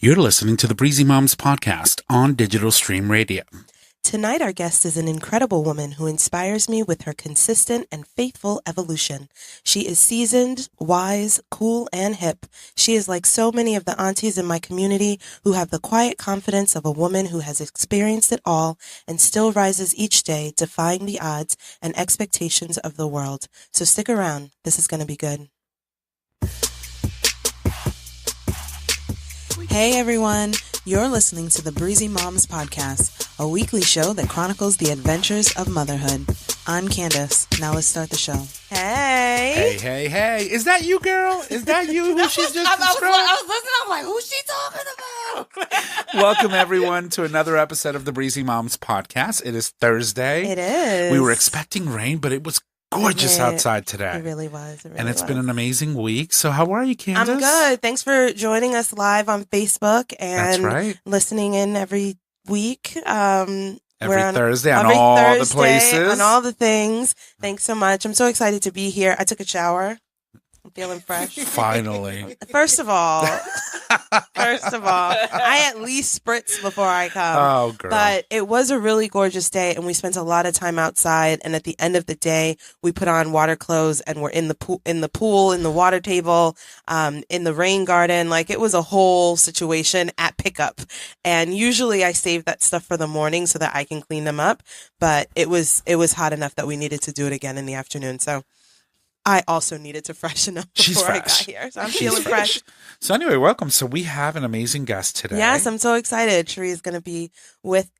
You're listening to the Breezy Moms podcast on Digital Stream Radio. Tonight, our guest is an incredible woman who inspires me with her consistent and faithful evolution. She is seasoned, wise, cool, and hip. She is like so many of the aunties in my community who have the quiet confidence of a woman who has experienced it all and still rises each day, defying the odds and expectations of the world. So stick around. This is going to be good. Hey everyone, you're listening to the Breezy Moms podcast, a weekly show that chronicles the adventures of motherhood. I'm Candace. Now let's start the show. Hey. Hey. Is that you, girl? Is that you who she's just I was listening, I'm like, who's she talking about? Welcome, everyone, to another episode of the Breezy Moms podcast. It is Thursday. It is. We were expecting rain, but it was gorgeous outside today. It really was. And it's been an amazing week. So how are you, Candace? I'm good. Thanks for joining us live on Facebook That's and right. listening in every week. Every Thursday on all the places. On all the things. Thanks so much. I'm so excited to be here. I took a shower. I'm feeling fresh. Finally. First of all, I at least spritz before I come. Oh, girl. But it was a really gorgeous day, and we spent a lot of time outside. And at the end of the day, we put on water clothes, and we're in the pool, in the water table, in the rain garden. Like, it was a whole situation at pickup. And usually, I save that stuff for the morning so that I can clean them up. But it was hot enough that we needed to do it again in the afternoon. So I also needed to freshen up before I got here. So I'm feeling fresh. So anyway, welcome. So we have an amazing guest today. Yes, I'm so excited. Sheree is going to be with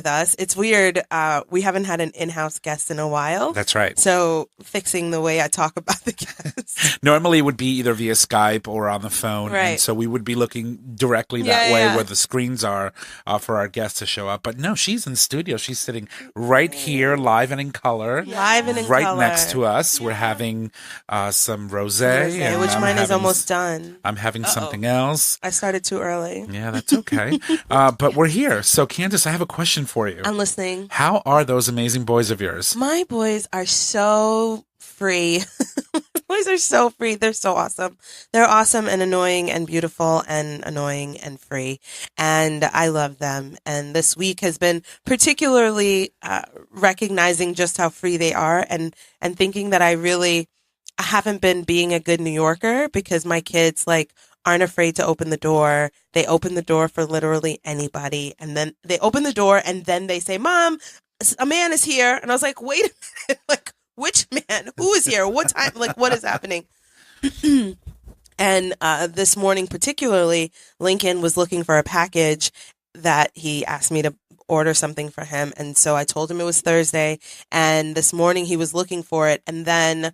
us. It's weird. We haven't had an in-house guest in a while. That's right. So fixing the way I talk about the guests. Normally it would be either via Skype or on the phone. Right. And so we would be looking directly that way where the screens are for our guests to show up. But no, she's in the studio. She's sitting right here, live and in color. Live and in right color. next to us. We're having some rosé. And which I'm mine is having almost done. I'm having something else. I started too early. Yeah, that's okay. But we're here. So Candace, I have a question for you. I'm listening. How are those amazing boys of yours? My boys are so free. Boys are so free. They're so awesome. They're awesome and annoying and beautiful and annoying and free. And I love them. And this week has been particularly recognizing just how free they are and thinking that I haven't been being a good New Yorker because my kids aren't afraid to open the door. They open the door for literally anybody. And then they open the door and then they say, "Mom, a man is here." And I was like, wait a minute, which man? Who is here? What time? What is happening? And this morning particularly, Lincoln was looking for a package that he asked me to order something for him. And so I told him it was Thursday. And this morning he was looking for it. And then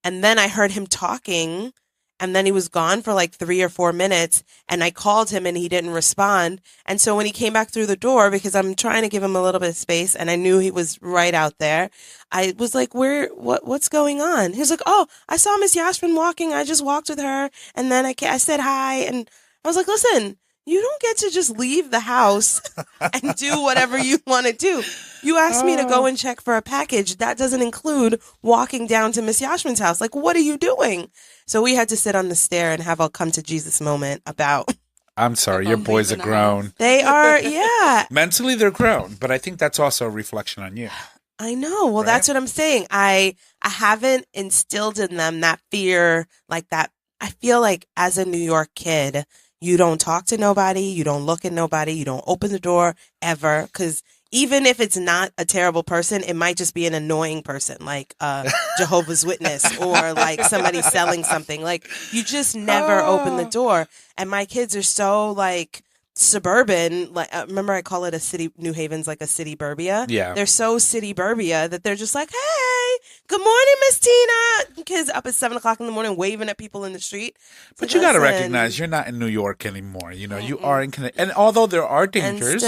I heard him talking. And then he was gone for 3 or 4 minutes, and I called him and he didn't respond. And so when he came back through the door, because I'm trying to give him a little bit of space and I knew he was right out there, I was like, what's going on? He was like, "Oh, I saw Miss Yashvin walking. I just walked with her. And then I said hi." And I was like, "Listen, you don't get to just leave the house and do whatever you want to do. You asked me to go and check for a package. That doesn't include walking down to Miss Yashvin's house. What are you doing?" So we had to sit on the stair and have a come to Jesus moment about. I'm sorry, your boys are grown. They are, yeah. Mentally, they're grown, but I think that's also a reflection on you. I know. Well, that's what I'm saying. I haven't instilled in them that fear like that. I feel like as a New York kid, you don't talk to nobody. You don't look at nobody. You don't open the door ever. Because even if it's not a terrible person, it might just be an annoying person, like Jehovah's Witness or somebody selling something. You just never open the door. And my kids are so suburban. Remember I call it a city, New Haven's a city burbia. Yeah. They're so city burbia that they're just like, "Hey, good morning, Miss Tina." Kids up at 7:00 in the morning waving at people in the street. But you got to recognize you're not in New York anymore. You know, you are in Connecticut. And although there are dangers,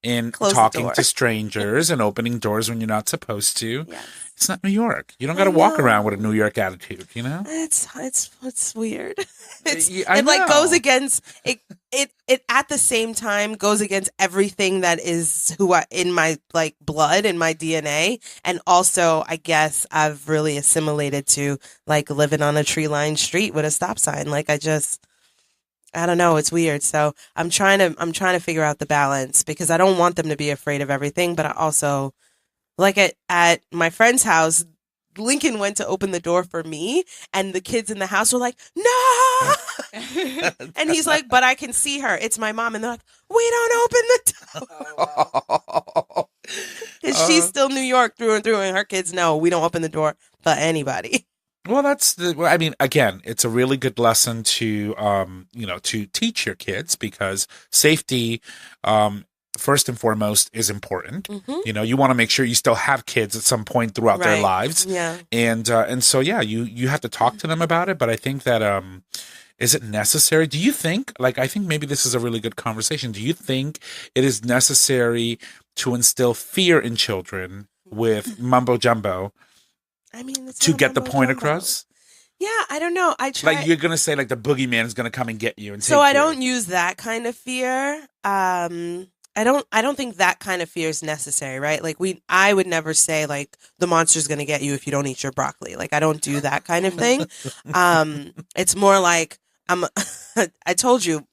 in talking to strangers and opening doors when you're not supposed to. Yes. It's not New York. You don't got to walk around with a New York attitude, you know? It's weird. I know. Goes against it at the same time goes against everything that is in my blood, in my DNA. And also I guess I've really assimilated to living on a tree-lined street with a stop sign. I don't know. It's weird. So I'm trying to figure out the balance because I don't want them to be afraid of everything, but I also like at my friend's house, Lincoln went to open the door for me and the kids in the house were like, no. And he's like, but I can see her. It's my mom. And they're like, we don't open the door. Because she's still New York through and through. And her kids know we don't open the door for anybody. Well, I mean, again, it's a really good lesson to, to teach your kids because safety, first and foremost is important. Mm-hmm. You want to make sure you still have kids at some point throughout their lives. Yeah. And so, yeah, you have to talk to them about it. But I think that, is it necessary? Do you think, I think maybe this is a really good conversation. Do you think it is necessary to instill fear in children with mumbo jumbo? I mean, to get the point across? Yeah, I don't know. I try. You're going to say, the boogeyman is going to come and get you. And so I don't use that kind of fear. I don't think that kind of fear is necessary, right? I would never say, the monster's going to get you if you don't eat your broccoli. I don't do that kind of thing. It's more like, I told you,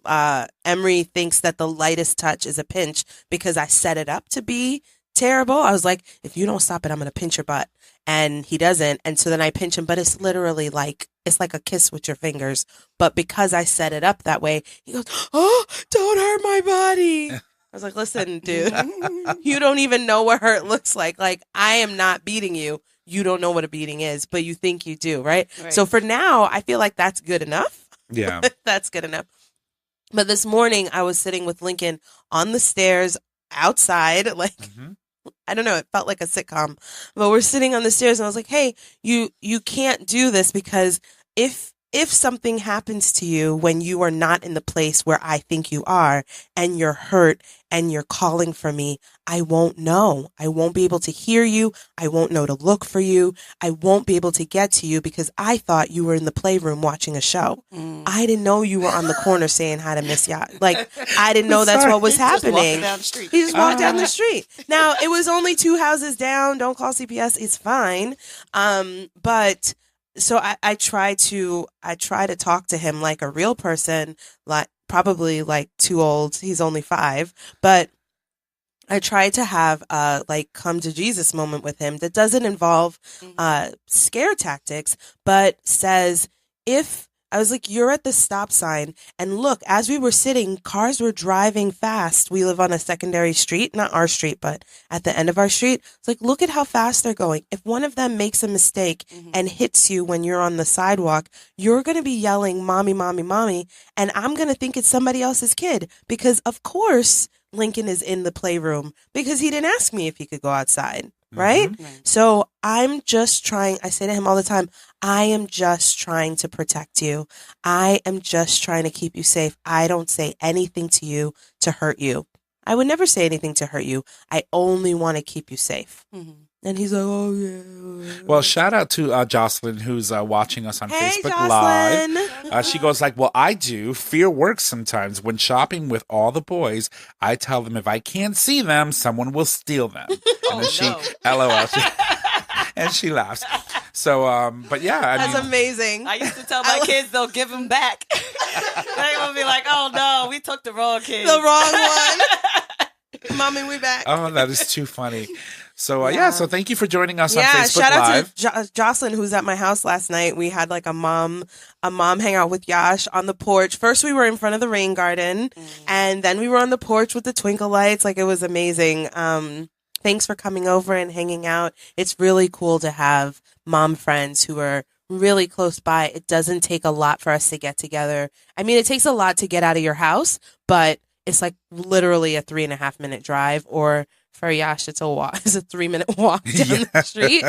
Emery thinks that the lightest touch is a pinch because I set it up to be terrible. I was like, if you don't stop it, I'm going to pinch your butt. And he doesn't. And so then I pinch him, but it's literally it's like a kiss with your fingers. But because I set it up that way, he goes, oh, don't hurt my body. I was like, listen, dude, you don't even know what hurt looks like. I am not beating you. You don't know what a beating is, but you think you do, right? So for now, I feel like that's good enough. Yeah. That's good enough. But this morning I was sitting with Lincoln on the stairs outside, I don't know, it felt like a sitcom, but we're sitting on the stairs and I was like, hey, you can't do this because if something happens to you when you are not in the place where I think you are and you're hurt and you're calling for me, I won't know. I won't be able to hear you. I won't know to look for you. I won't be able to get to you because I thought you were in the playroom watching a show. I didn't know you were on the corner saying hi to Miss Yacht. I didn't know that's what was happening. He just walked down the street. Now, it was only 2 houses down. Don't call CPS. It's fine. But so I try to talk to him like a real person, probably too old. He's only 5, but I try to have come to Jesus moment with him that doesn't involve scare tactics, but says, I was like, you're at the stop sign and look, as we were sitting, cars were driving fast. We live on a secondary street, not our street, but at the end of our street. It's like, look at how fast they're going. If one of them makes a mistake and hits you when you're on the sidewalk, you're going to be yelling, mommy, mommy, mommy. And I'm going to think it's somebody else's kid because of course Lincoln is in the playroom because he didn't ask me if he could go outside. Right? So I'm just trying, I say to him all the time, I am just trying to protect you. I am just trying to keep you safe. I don't say anything to you to hurt you. I would never say anything to hurt you. I only want to keep you safe. And he's like, oh, yeah. Well, shout out to Jocelyn, who's watching us on Facebook Jocelyn. Live. She goes well, I do. Fear works sometimes. When shopping with all the boys, I tell them if I can't see them, someone will steal them. And then she, LOL, and she laughs. So, but yeah. That's amazing. I used to tell my kids they'll give them back. They're going to be like, oh, no, we took the wrong kid. The wrong one. Mommy, we back. Oh, that is too funny. So, so thank you for joining us on Facebook shout Live. Out to Jocelyn, who's at my house last night. We had a mom hangout with Yash on the porch. First, we were in front of the rain garden, and then we were on the porch with the twinkle lights. It was amazing. Thanks for coming over and hanging out. It's really cool to have mom friends who are really close by. It doesn't take a lot for us to get together. I mean, it takes a lot to get out of your house, but it's literally a 3.5 minute drive, or for Yash, it's a walk. It's a 3-minute walk down the street.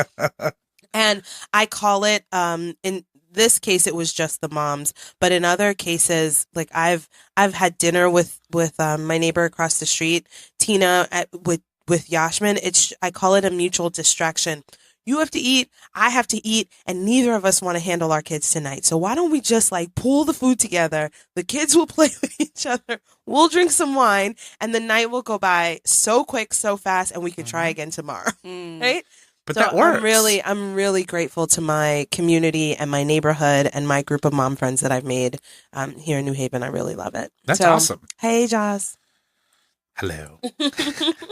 And I call it, in this case, it was just the moms, but in other cases, I've had dinner with my neighbor across the street, Tina, with Yashman. I call it a mutual distraction. You have to eat, I have to eat, and neither of us want to handle our kids tonight. So why don't we just pull the food together? The kids will play with each other. We'll drink some wine, and the night will go by so quick, so fast, and we can try again tomorrow. Right? But So that works. I'm really grateful to my community and my neighborhood and my group of mom friends that I've made here in New Haven. I really love it. That's awesome. Hey, Joss. Hello.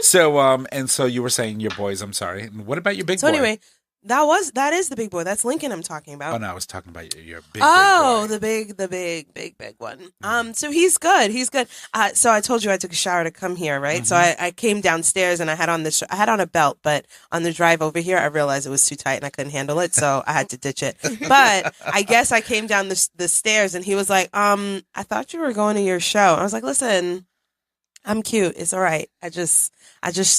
So, and so you were saying your boys, I'm sorry. And what about your big boy? So anyway, that is the big boy. That's Lincoln I'm talking about. Oh, no, I was talking about your big Oh, boy. the big one. So he's good. He's good. So I told you I took a shower to come here, right? So I came downstairs and I had on I had on a belt, but on the drive over here, I realized it was too tight and I couldn't handle it, so I had to ditch it. But I guess I came down the stairs and he was like, I thought you were going to your show. I was like, listen, I'm cute. It's all right. I just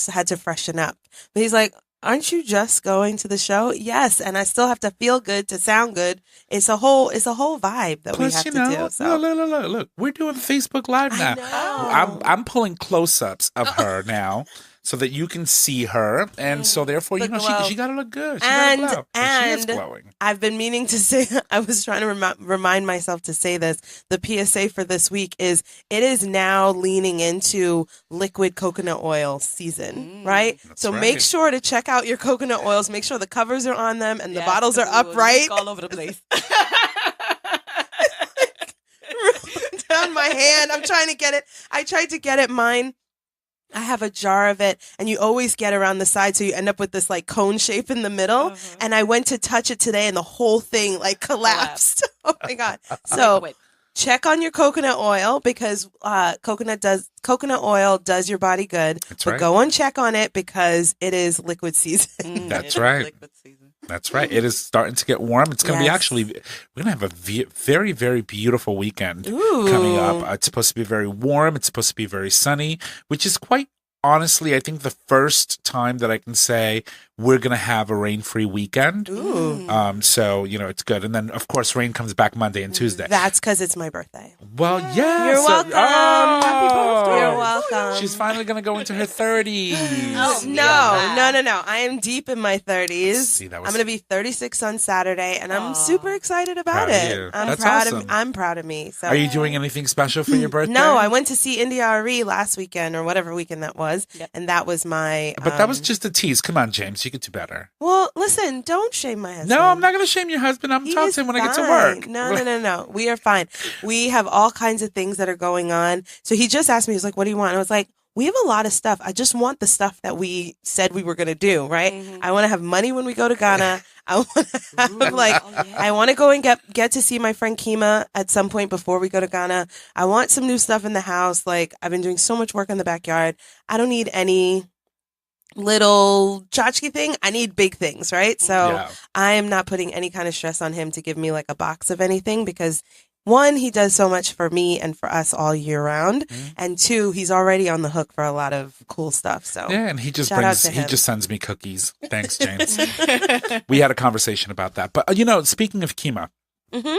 had to freshen up. But he's like, aren't you just going to the show? Yes, and I still have to feel good to sound good. It's a whole vibe that we have to do. So Look, we're doing Facebook Live now. I know. I'm pulling close-ups of her now so that you can see her, and so therefore, The glow. she got to look good. She And- gotta glow. And she is and- glowing. I've been meaning to say, I was trying to remind myself to say this. The PSA for this week is, it is now leaning into liquid coconut oil season, right? That's So right. make sure to check out your coconut oils. Make sure the covers are on them and the bottles are upright. All over the place. Down my hand. I'm trying to get it. I tried to get it. Mine, I have a jar of it, and you always get around the side, so you end up with this like cone shape in the middle. And I went to touch it today, and the whole thing like collapsed. Oh my god! So Wait. check on your coconut oil, because coconut oil does your body good. That's but right. go and check on it because it is liquid season. That's It is right. liquid season. That's right. It is starting to get warm. It's going to be Yes. actually, we're going to have a very, very beautiful weekend Ooh. coming up. It's supposed to be very warm. It's supposed to be very sunny, which is quite honestly, I think the first time that I can say we're going to have a rain-free weekend. Ooh. So, it's good. And then, of course, rain comes back Monday and Tuesday. That's because it's my birthday. Well, yes. You're welcome. Happy birthday. You're welcome. She's finally going to go into her 30s. Oh, No. I am deep in my 30s. See, that was- I'm going to be 36 on Saturday, and I'm Aw. super excited about Proud of it. you. I'm That's proud awesome. of I'm proud of me. So Are you doing anything special for your birthday? No, I went to see India RE last weekend or whatever weekend that was, Yep. and that was my. But that was just a tease. Come on, James. You could do better. Well, listen, don't shame my husband. No, I'm not going to shame your husband. I'm talking to him when I get to work. Fine. No. We are fine. We have all kinds of things that are going on. So he just asked me, he was like, what do you want? And I was like, we have a lot of stuff. I just want the stuff that we said we were going to do, right? Mhm. I want to have money when we go to Ghana. I want to have like, Oh, yeah. I want to go and get to see my friend Kima at some point before we go to Ghana. I want some new stuff in the house. Like, I've been doing so much work in the backyard. I don't need any little tchotchke thing. I need big things, right? So Yeah. I am not putting any kind of stress on him to give me like a box of anything, because one, he does so much for me and for us all year round, and two, he's already on the hook for a lot of cool stuff. So Yeah, and he just Shout out to he him. just sends me cookies. Thanks, James. We had a conversation about that. But speaking of Kima, Mhm.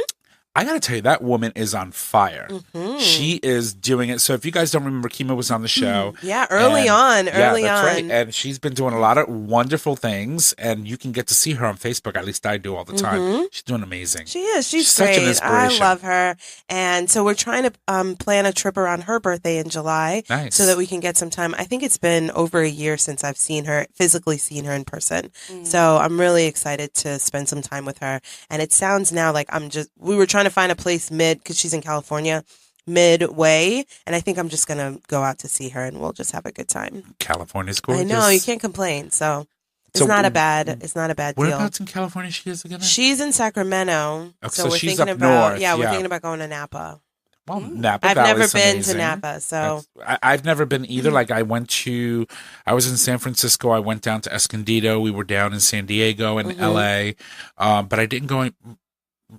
I got to tell you, that woman is on fire. Mhm. She is doing it. So if you guys don't remember, Kima was on the show. Yeah, early And- on. Yeah, that's right. And she's been doing a lot of wonderful things, and you can get to see her on Facebook. At least I do all the time. Mhm. She's doing amazing. She is. She's such an great. I inspiration. love her. And so we're trying to plan a trip around her birthday in July, Nice. so that we can get some time. I think it's been over a year since I've physically seen her in person. So I'm really excited to spend some time with her. And it sounds now like we were trying to find a place because she's in California, midway. And I think I'm just going to go out to see her, and we'll just have a good time. California's gorgeous. I know, you can't complain. So it's So, not a bad deal. Whereabouts in California she is again? She's in Sacramento. Oh, so so we're she's thinking up about, north, we're yeah. thinking about going to Napa. Well, Napa I've Valley's never been amazing. to Napa, so I've never been either. Like I was in San Francisco. I went down to Escondido. We were down in San Diego and LA. But I didn't go.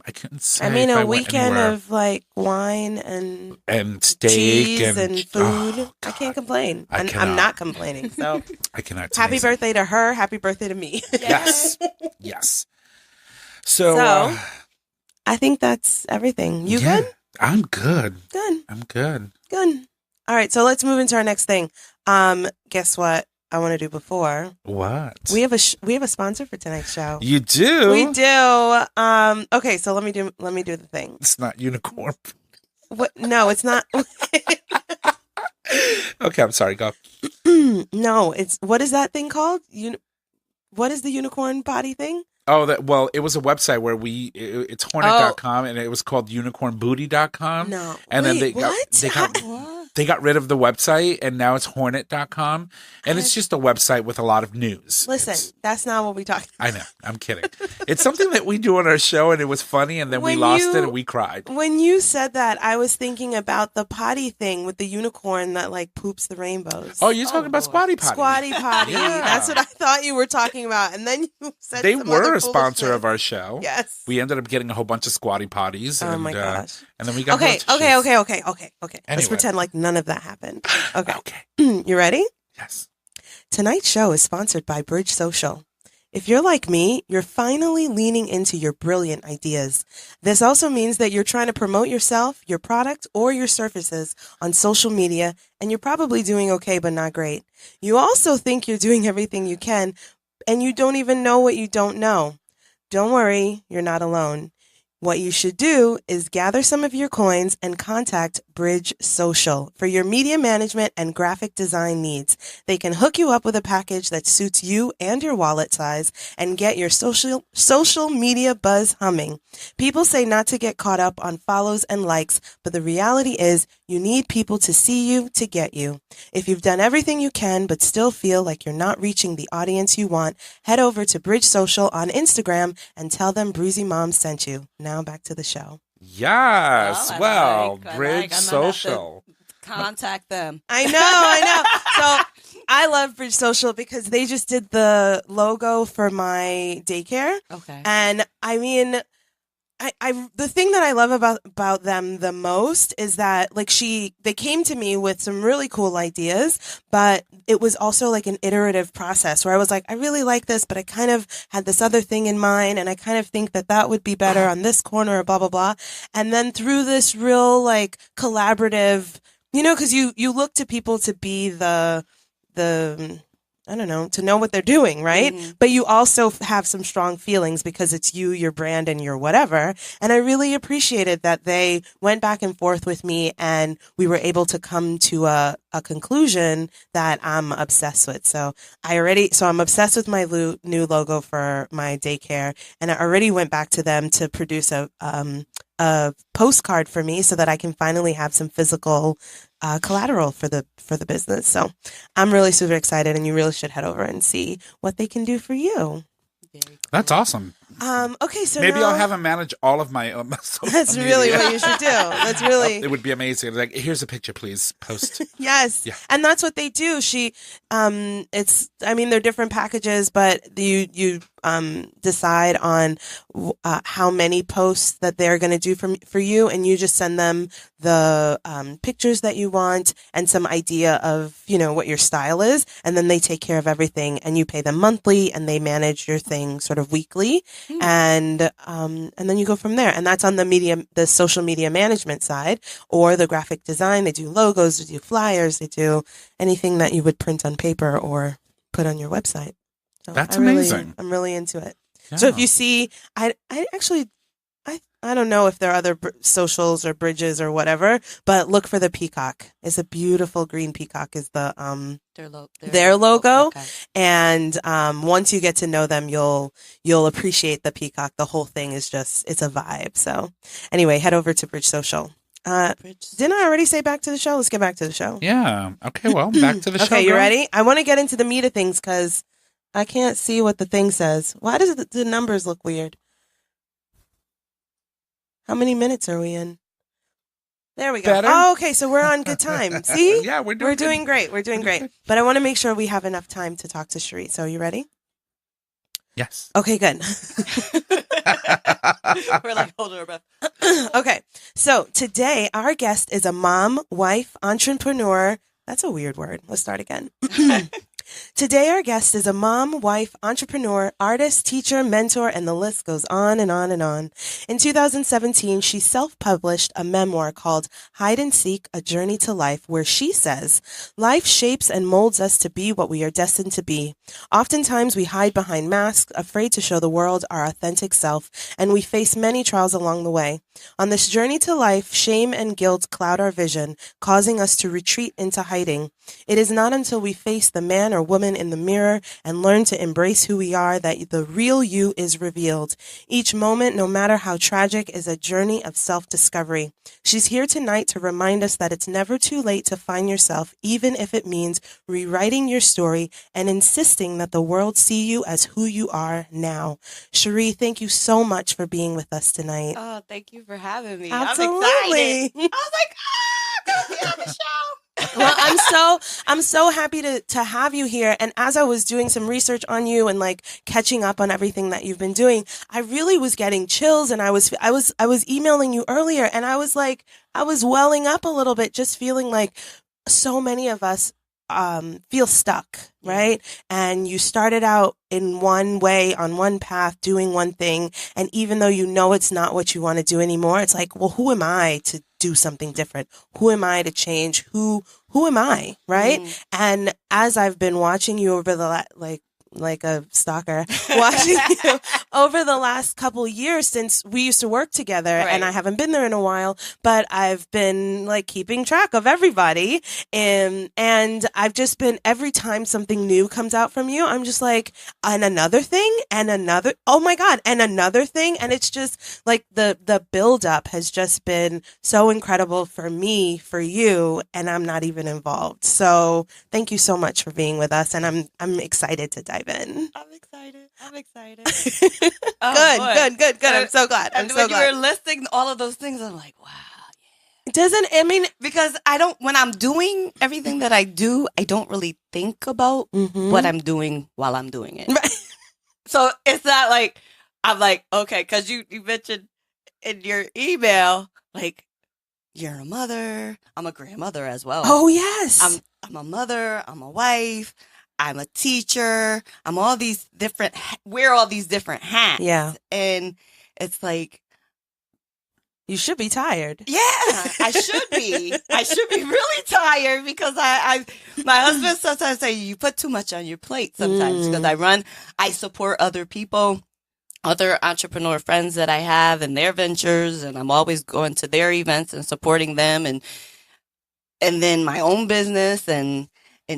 I couldn't say. I mean, if I a went weekend anywhere. of like wine and steak cheese and and food. oh, I can't complain. I I'm cannot. not complaining. So I cannot. It's happy amazing. birthday to her. Happy birthday to me. Yes, yes. So, So, I think that's everything. You yeah, good? I'm good. Good. I'm good. Good. All right. So let's move into our next thing. Guess what I want to do before? What? We have a sponsor for tonight's show. You do? We do. Okay, so let me do the thing. It's not unicorn. What? No, it's not. Okay, I'm sorry. Go. No, it's what is that thing called? what is the unicorn body thing? Oh, it was a website where it's hornet.com and it was called unicornbooty.com. No. And Wait, then they got rid of the website and now it's hornet.com. And it's just a website with a lot of news. Listen, that's not what we talked about. I know. I'm kidding. It's something that we do on our show and it was funny and then we lost it and we cried. When you said that, I was thinking about the potty thing with the unicorn that like poops the rainbows. Oh, you're talking about Squatty Potty. Squatty Potty. Yeah. That's what I thought you were talking about. And then you said they some were other a sponsor foolishness. of our show. Yes. We ended up getting a whole bunch of Squatty Potties. Oh and, my gosh. And then we got Okay. Let's Anyway. pretend like none of that happened. Okay. Okay. You ready? Yes. Tonight's show is sponsored by Bridge Social. If you're like me, you're finally leaning into your brilliant ideas. This also means that you're trying to promote yourself, your product, or your services on social media, and you're probably doing okay, but not great. You also think you're doing everything you can, and you don't even know what you don't know. Don't worry, you're not alone. What you should do is gather some of your coins and contact Bridge Social for your media management and graphic design needs. They can hook you up with a package that suits you and your wallet size and get your social media buzz humming. People say not to get caught up on follows and likes, but the reality is you need people to see you to get you. If you've done everything you can but still feel like you're not reaching the audience you want, head over to Bridge Social on Instagram and tell them Breezy Mom sent you. Now back to the show. Yes. I Bridge I'm gonna have to Social. Contact them. I know. So I love Bridge Social because they just did the logo for my daycare. Okay. And I mean, I the thing that I love about them the most is that like they came to me with some really cool ideas, but it was also like an iterative process where I was like, I really like this, but I kind of had this other thing in mind, and I kind of think that would be better on this corner, or blah blah blah. And then through this real like collaborative, because you look to people to be the I don't know, to know what they're doing, right? Mm-hmm. But you also have some strong feelings because it's you, your brand, and your whatever. And I really appreciated that they went back and forth with me and we were able to come to a conclusion that I'm obsessed with. So I'm obsessed with my new logo for my daycare. And I already went back to them to produce a postcard for me so that I can finally have some physical collateral for the business. So I'm really super excited, and you really should head over and see what they can do for you. That's awesome. Okay, so maybe now, I'll have him manage all of my social that's media. really what you should do. That's really It would be amazing. Like, here's a picture, please. Post. yes, Yeah. and that's what they do. They're different packages, but you decide on how many posts that they're going to do for you, and you just send them the pictures that you want and some idea of what your style is, and then they take care of everything, and you pay them monthly, and they manage your thing sort of weekly, and then you go from there. And that's on the social media management side, or the graphic design. They do logos, they do flyers, they do anything that you would print on paper or put on your website. So That's amazing. I'm really into it. Yeah. So if you see, I don't know if there are other socials or bridges or whatever, but look for the peacock. It's a beautiful green peacock is the their logo. Okay. And once you get to know them, you'll appreciate the peacock. The whole thing is it's a vibe. So anyway, head over to Bridge Social. Didn't I already say back to the show? Let's get back to the show. Yeah. Okay, well, back to the show. Okay, you girl. ready? I want to get into the meat of things because I can't see what the thing says. Why does the numbers look weird? How many minutes are we in? There we go. Better? Oh, okay, so we're on good time. See? Yeah, we're doing great. We're doing great. But I want to make sure we have enough time to talk to Cherie. So, you ready? Yes. Okay, good. We're like holding our breath. Okay, so today our guest is a mom, wife, entrepreneur. That's a weird word. Let's start again. Today, our guest is a mom, wife, entrepreneur, artist, teacher, mentor, and the list goes on and on and on. In 2017, she self-published a memoir called Hide and Seek, A Journey to Life, where she says, life shapes and molds us to be what we are destined to be. Oftentimes, we hide behind masks, afraid to show the world our authentic self, and we face many trials along the way. On this journey to life, shame and guilt cloud our vision, causing us to retreat into hiding. It is not until we face the man or woman in the mirror and learn to embrace who we are that the real you is revealed. Each moment, no matter how tragic, is a journey of self-discovery. She's here tonight to remind us that it's never too late to find yourself, even if it means rewriting your story and insisting that the world see you as who you are now. Cherie, thank you so much for being with us tonight. Oh, thank you for having me. Absolutely. I'm excited. I was like, I'm going to be on the show. Well, I'm so happy to have you here. And as I was doing some research on you and like catching up on everything that you've been doing, I really was getting chills, and I was emailing you earlier, and I was welling up a little bit, just feeling like so many of us feel stuck, right? And you started out in one way, on one path, doing one thing. And even though you know it's not what you want to do anymore, it's like, well, who am I to do something different? Who am I to change? Who am I? Right. And as I've been watching you over the like a stalker, watching you over the last couple years since we used to work together, and I haven't been there in a while, but I've been like keeping track of everybody. And I've just been, every time something new comes out from you, I'm just like, and another thing, and another, oh my God, and another thing. And it's just like the build up has just been so incredible for me, for you, and I'm not even involved. So thank you so much for being with us. And I'm excited to dive in. I'm excited. Good. I'm so glad. And when you were listing all of those things, I'm like, wow. Because when I'm doing everything that I do, I don't really think about what I'm doing while I'm doing it. Right. So it's not like, I'm like, okay, because you mentioned in your email, like, you're a mother. I'm a grandmother as well. Oh, yes. I'm a mother. I'm a wife. I'm a teacher. Wear all these different hats. Yeah. And it's like, you should be tired. Yeah, I should be. I should be really tired because my husband sometimes say you put too much on your plate sometimes because I support other people, other entrepreneur friends that I have and their ventures, and I'm always going to their events and supporting them, and then my own business and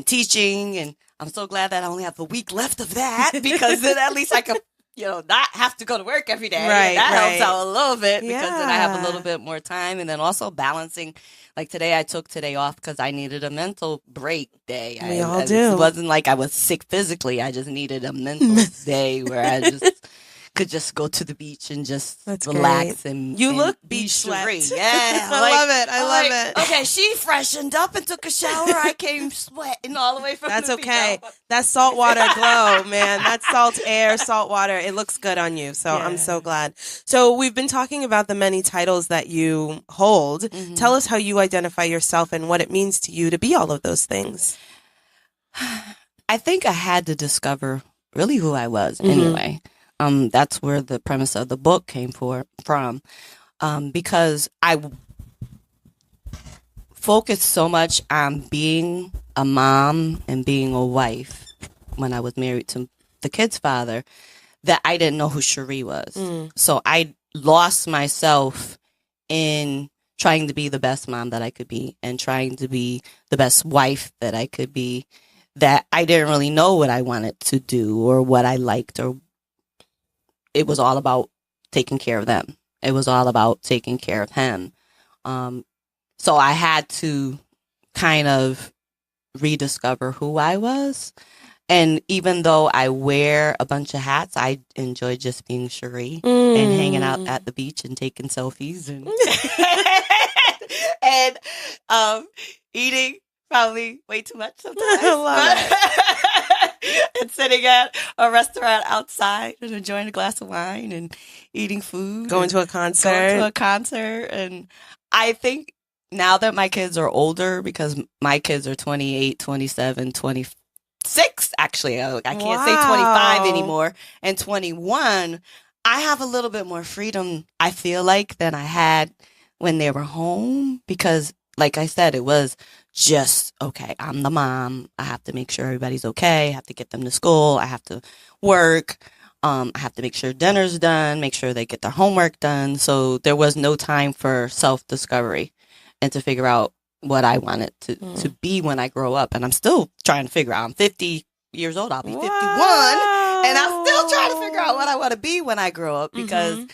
teaching, and I'm so glad that I only have a week left of that because then at least I could, not have to go to work every day. Right, that right. helps out a little bit because then I have a little bit more time. And then also balancing, like today I took today off because I needed a mental break day. We all do. It wasn't like I was sick physically. I just needed a mental day where I just could just go to the beach and just relax. Great. And you look be beach sweat. Yeah. I love it. Okay, she freshened up and took a shower. I came sweating all the way from That's the okay. beach. That's saltwater glow, man. That's salt air, salt water. It looks good on you. So I'm so glad. So we've been talking about the many titles that you hold. Mm-hmm. Tell us how you identify yourself and what it means to you to be all of those things. I think I had to discover really who I was anyway. That's where the premise of the book came from, because I focused so much on being a mom and being a wife when I was married to the kid's father that I didn't know who Cherie was. So I lost myself in trying to be the best mom that I could be and trying to be the best wife that I could be, that I didn't really know what I wanted to do or what I liked, or it was all about taking care of them. It was all about taking care of him. So I had to kind of rediscover who I was. And even though I wear a bunch of hats, I enjoy just being Cherie and hanging out at the beach and taking selfies and and eating probably way too much sometimes. I love it. And sitting at a restaurant outside and enjoying a glass of wine and eating food. Going to a concert. And I think now that my kids are older, because my kids are 28, 27, 26, actually. I can't say 25 anymore. And 21, I have a little bit more freedom, I feel like, than I had when they were home. Because, like I said, it was just, okay, I'm the mom. I have to make sure everybody's okay. I have to get them to school. I have to work. I have to make sure dinner's done, make sure they get their homework done. So there was no time for self-discovery and to figure out what I wanted to be when I grow up. And I'm still trying to figure out. I'm 50 years old. I'll be 51. And I'm still trying to figure out what I want to be when I grow up, because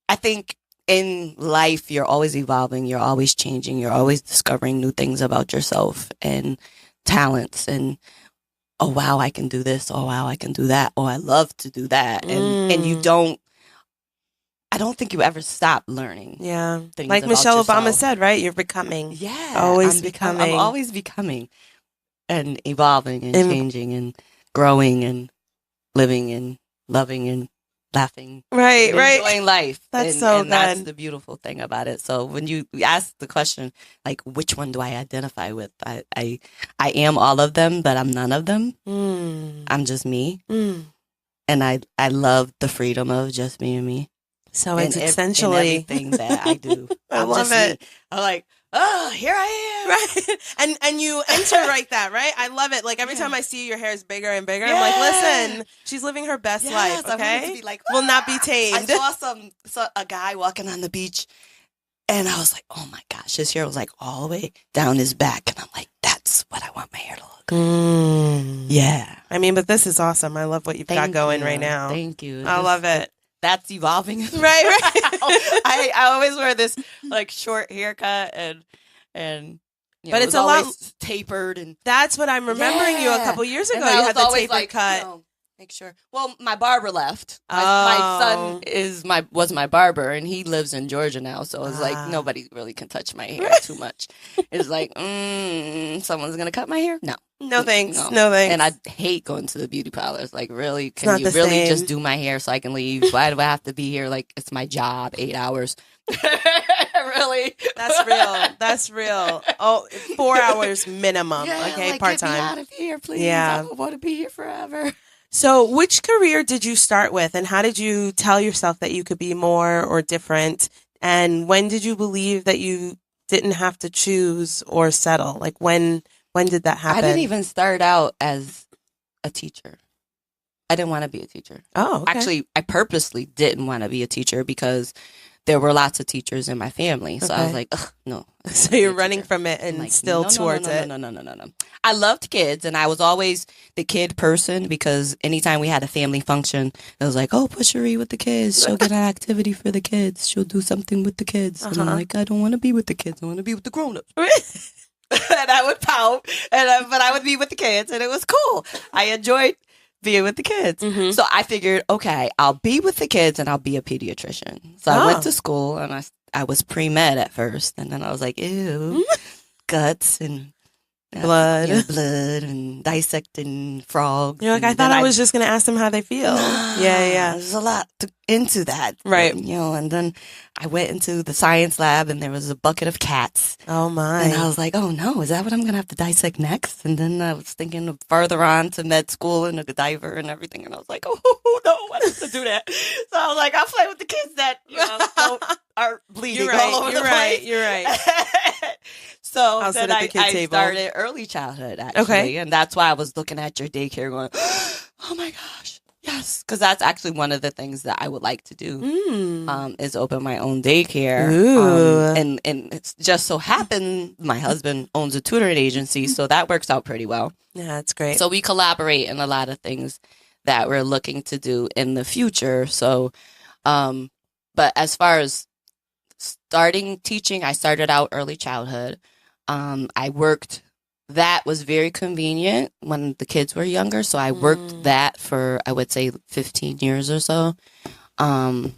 I think in life, you're always evolving. You're always changing. You're always discovering new things about yourself and talents, and oh, wow, I can do this. Oh, wow, I can do that. Oh, I love to do that. And you don't, I don't think you ever stop learning. Yeah. Things Like about Michelle yourself. Obama said, right? You're becoming. Yeah. Always I'm becoming. I'm always becoming and evolving and changing and growing and living and loving and laughing. Right, and right. enjoying life. That's and good. That's the beautiful thing about it. So when you ask the question, like, which one do I identify with? I am all of them, but I'm none of them. I'm just me. And I love the freedom of just being me. So And it's in essentially everything that I do. I I'm love just it. me. I'm like, oh, here I am. Right. And you enter like that, right? I love it. Like every time I see you, your hair is bigger and bigger. I'm Yeah. like, listen, she's living her best life, I want it okay? to be like, Will not be I tamed. saw a guy walking on the beach, and I was like, oh my gosh, his hair was like all the way down his back. And I'm like, that's what I want my hair to look. Yeah. I mean, but this is awesome. I love what you've got Thank going you. right now. Thank you. I love it. That's evolving. Right, right. I always wear this like short haircut and you But know, it's it was a lot- always tapered, and That's what I'm remembering you a couple years ago. And I You was had the always tapered like, cut. you know, make sure. Well, my barber left. My son was my barber, and he lives in Georgia now. So it's like nobody really can touch my hair too much. It's like, someone's gonna cut my hair? No thanks. No thanks. And I hate going to the beauty parlors. Like, really, can not you the really same. just do my hair so I can leave? Why do I have to be here? Like, it's my job, 8 hours. Really? That's real. That's real. Oh, 4 hours minimum. Okay, like, part get me out time. of here, please. Yeah. I don't want to be here forever. So, which career did you start with, and how did you tell yourself that you could be more or different? And when did you believe that you didn't have to choose or settle? Like, when did that happen? I didn't even start out as a teacher. I didn't want to be a teacher. Oh, okay. Actually, I purposely didn't want to be a teacher because there were lots of teachers in my family. So I was like, ugh, no. So you're running from it and like, still no, towards it. No. I loved kids, and I was always the kid person, because anytime we had a family function, it was like, oh, put Cherie with the kids. She'll get an activity for the kids. She'll do something with the kids. And I'm like, I don't want to be with the kids. I want to be with the grown-ups. And I would pout, but I would be with the kids, and it was cool. I enjoyed being with the kids. So I figured, okay, I'll be with the kids and I'll be a pediatrician. So I went to school, and I was pre-med at first, and then I was like, ew, guts and Blood. Blood and dissecting frogs. You're like, I thought I was just going to ask them how they feel. Yeah. There's a lot into that. Right. You know, and then I went into the science lab, and there was a bucket of cats. Oh, my. And I was like, oh, no, is that what I'm going to have to dissect next? And then I was thinking of further on to med school and a diver and everything. And I was like, oh, no, I have to do that. So I was like, I'll play with the kids that, you know, are bleeding all over the place. You're right. So I'll then sit at the kid I table. started early childhood, actually. Okay. And that's why I was looking at your daycare going, oh, my gosh. Yes, because that's actually one of the things that I would like to do, is open my own daycare. And it's just so happened my husband owns a tutoring agency, so that works out pretty well. Yeah, that's great. So we collaborate in a lot of things that we're looking to do in the future. So, but as far as starting teaching, I started out early childhood. I worked. That was very convenient when the kids were younger. So I worked that for, I would say, 15 years or so. And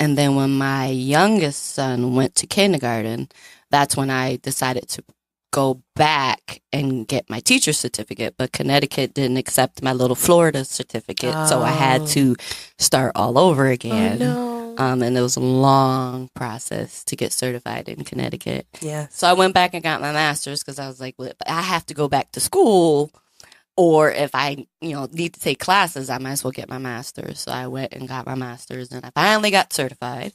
then when my youngest son went to kindergarten, that's when I decided to go back and get my teacher's certificate. But Connecticut didn't accept my little Florida certificate. So I had to start all over again. Oh, no. And it was a long process to get certified in Connecticut. Yeah. So I went back and got my master's, because I was like, well, I have to go back to school, or if I, need to take classes, I might as well get my master's. So I went and got my master's, and I finally got certified,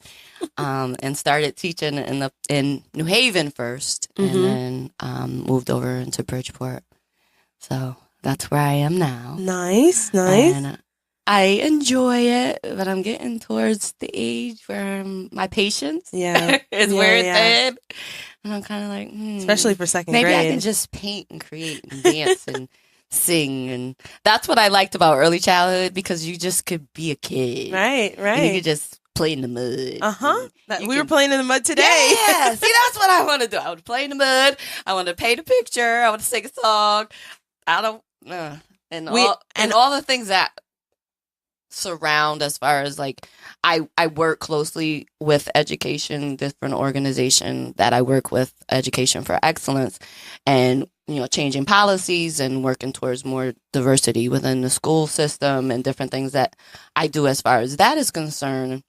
and started teaching in New Haven first, and then moved over into Bridgeport. So that's where I am now. Nice. And I enjoy it, but I'm getting towards the age where my patience is wearing thin. And I'm kind of like, especially for second maybe grade. I can just paint and create and dance and sing. And that's what I liked about early childhood, because you just could be a kid. Right. And you could just play in the mud. We were playing in the mud today. Yeah, see, that's what I want to do. I want to play in the mud. I want to paint a picture. I want to sing a song. I don't, all the things that surround, as far as like, I work closely with education, different organization that I work with, Education for Excellence, and changing policies and working towards more diversity within the school system and different things that I do as far as that is concerned.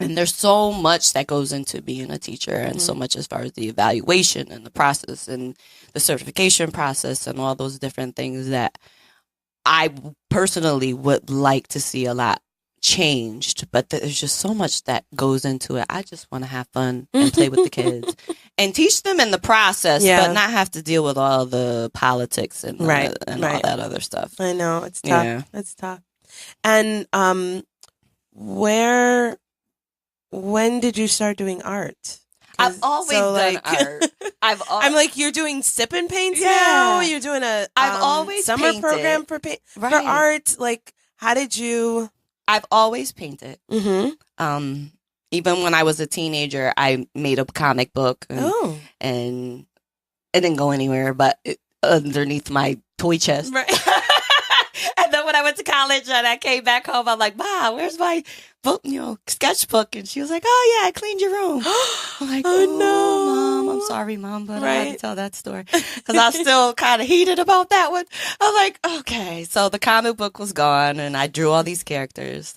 And there's so much that goes into being a teacher, and so much as far as the evaluation and the process and the certification process and all those different things that I personally would like to see a lot changed. But there's just so much that goes into it. I just want to have fun and play with the kids and teach them in the process, but not have to deal with all the politics and all that other stuff. I know, it's tough. Yeah. It's tough. And when did you start doing art? I've always done art. I'm like, you're doing sip and paints now? You're doing I've always summer painted. Program for art? Like, how did you... I've always painted. Mm-hmm. Even when I was a teenager, I made a comic book. And it didn't go anywhere, but underneath my toy chest. Right. And then when I went to college and I came back home, I'm like, Mom, where's my book, sketchbook? And she was like, oh, yeah, I cleaned your room. I'm like, oh, no. Mom, I'm sorry, Mom, but I had to tell that story. Because I was still kind of heated about that one. I'm like, okay. So the comic book was gone, and I drew all these characters.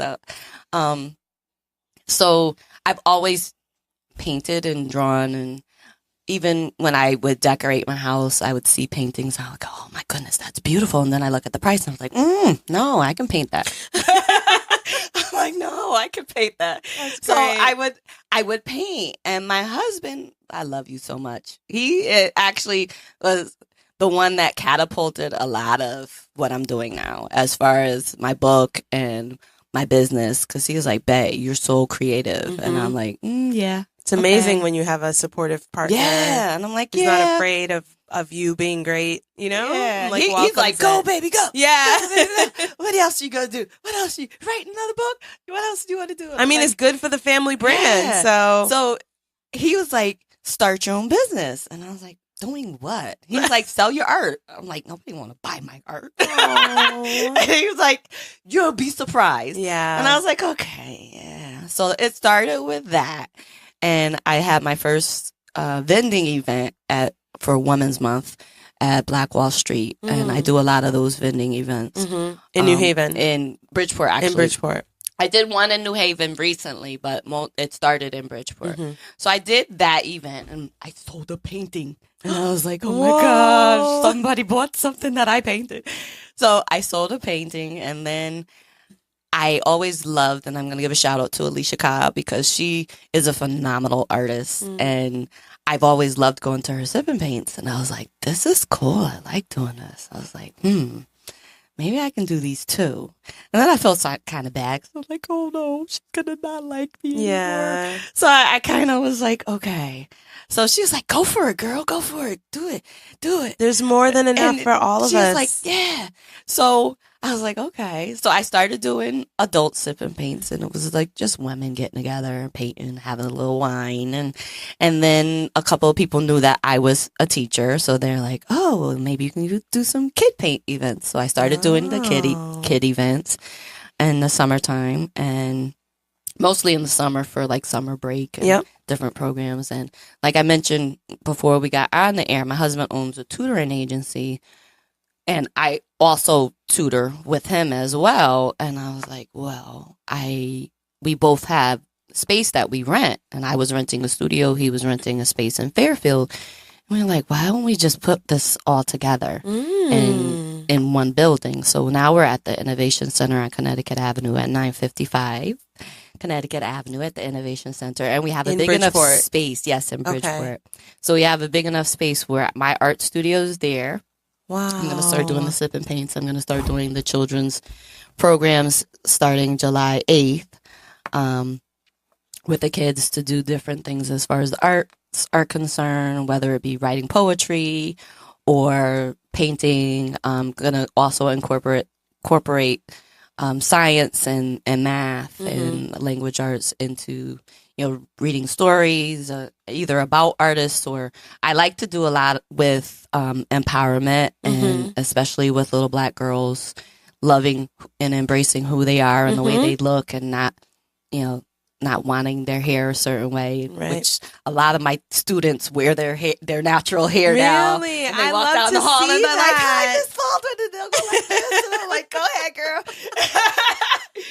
So I've always painted and drawn, and even when I would decorate my house, I would see paintings. I would go, oh, my goodness, that's beautiful. And then I look at the price, and I was like, no, I can paint that. I'm like, no, I can paint that. That's so great. I would paint. And my husband, I love you so much. He actually was the one that catapulted a lot of what I'm doing now, as far as my book and my business. Because he was like, Bae, you're so creative. Mm-hmm. And I'm like, yeah. It's amazing when you have a supportive partner. Yeah, and I'm like, he's not afraid of you being great, Yeah. Like, he's like, go, baby, go. Yeah. Go, baby, go. What else you gonna do? What else you write another book? What else do you want to do? I mean, it's good for the family brand. So he was like, start your own business, and I was like, doing what? He was like, sell your art. I'm like, nobody want to buy my art. And he was like, you'll be surprised. Yeah. And I was like, okay, yeah. So it started with that. And I had my first vending event for Women's Month at Black Wall Street. Mm-hmm. And I do a lot of those vending events. Mm-hmm. In New Haven? In Bridgeport, actually. In Bridgeport. I did one in New Haven recently, but it started in Bridgeport. Mm-hmm. So I did that event, and I sold a painting. And I was like, oh my gosh, somebody bought something that I painted. So I sold a painting, and then I always loved, and I'm going to give a shout out to Alicia Cobb, because she is a phenomenal artist. Mm. And I've always loved going to her sip and paints. And I was like, this is cool. I like doing this. I was like, maybe I can do these too. And then I felt kind of bad. So I was like, oh no, she's going to not like me anymore. So I kind of was like, okay. So she was like, go for it, girl. Go for it. Do it. Do it. There's more than enough for all of us. She was like, yeah. So I was like, okay. So I started doing adult sip and paints, and it was like just women getting together and painting, having a little wine. And then a couple of people knew that I was a teacher. So they're like, oh, maybe you can do some kid paint events. So I started doing the kid events in the summertime, and mostly in the summer for like summer break and different programs. And like I mentioned before we got on the air, my husband owns a tutoring agency, and I also tutor with him as well. And I was like, well, we both have space that we rent, and I was renting a studio, he was renting a space in Fairfield. And we were like, why don't we just put this all together in one building? So now we're at the Innovation Center on Connecticut Avenue at 955 Connecticut Avenue at the Innovation Center, and we have a big enough space. Yes, in Bridgeport. Okay. So we have a big enough space where my art studio is there. Wow. I'm going to start doing the sip and paints. I'm going to start doing the children's programs starting July 8th with the kids to do different things as far as the arts are concerned, whether it be writing poetry or painting. I'm going to also incorporate science and math and language arts into, reading stories, either about artists, or I like to do a lot with empowerment, and especially with little Black girls loving and embracing who they are and the way they look, and not wanting their hair a certain way, which a lot of my students wear their natural hair now. Really? And they I walk love down to the hall see and they're like, that. I just fold it, and they'll go like this. And I'm like, go ahead, girl.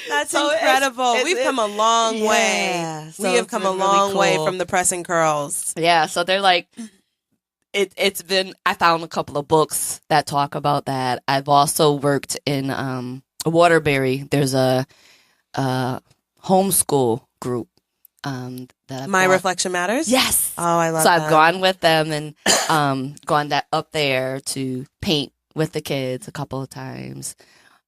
That's So incredible. We've come a long way. Yeah, so We have it's come been a really long way cool. from the pressing curls. Yeah, so they're like, it's been, I found a couple of books that talk about that. I've also worked in Waterbury. There's a homeschool group. That I've My gone- Reflection Matters? Yes. Oh, I love So that. I've gone with them and gone up there to paint with the kids a couple of times.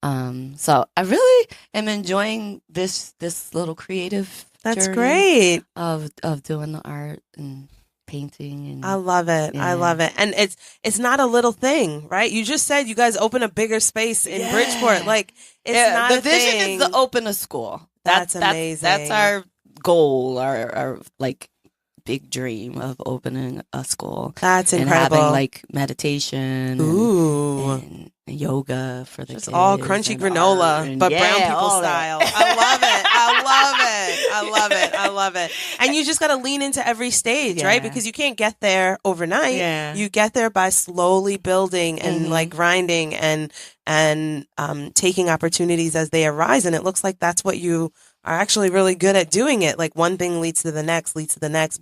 So I really am enjoying this little creative That's journey great. of doing the art and painting. And I love it. I Yeah. love it. And it's not a little thing, right? You just said you guys open a bigger space in Bridgeport. Like, it's not the a vision thing. is to open a school. That's amazing. That's our goal, our like big dream of opening a school. That's and incredible. having like meditation Ooh. and yoga for the Just kids. all crunchy and granola, art and- but brown yeah, people all style. that. I love it. I love it. I love it. I love it. And you just got to lean into every stage, right? Yeah. Because you can't get there overnight. Yeah. You get there by slowly building and like grinding and taking opportunities as they arise. And it looks like that's what you are actually really good at doing it. Like one thing leads to the next,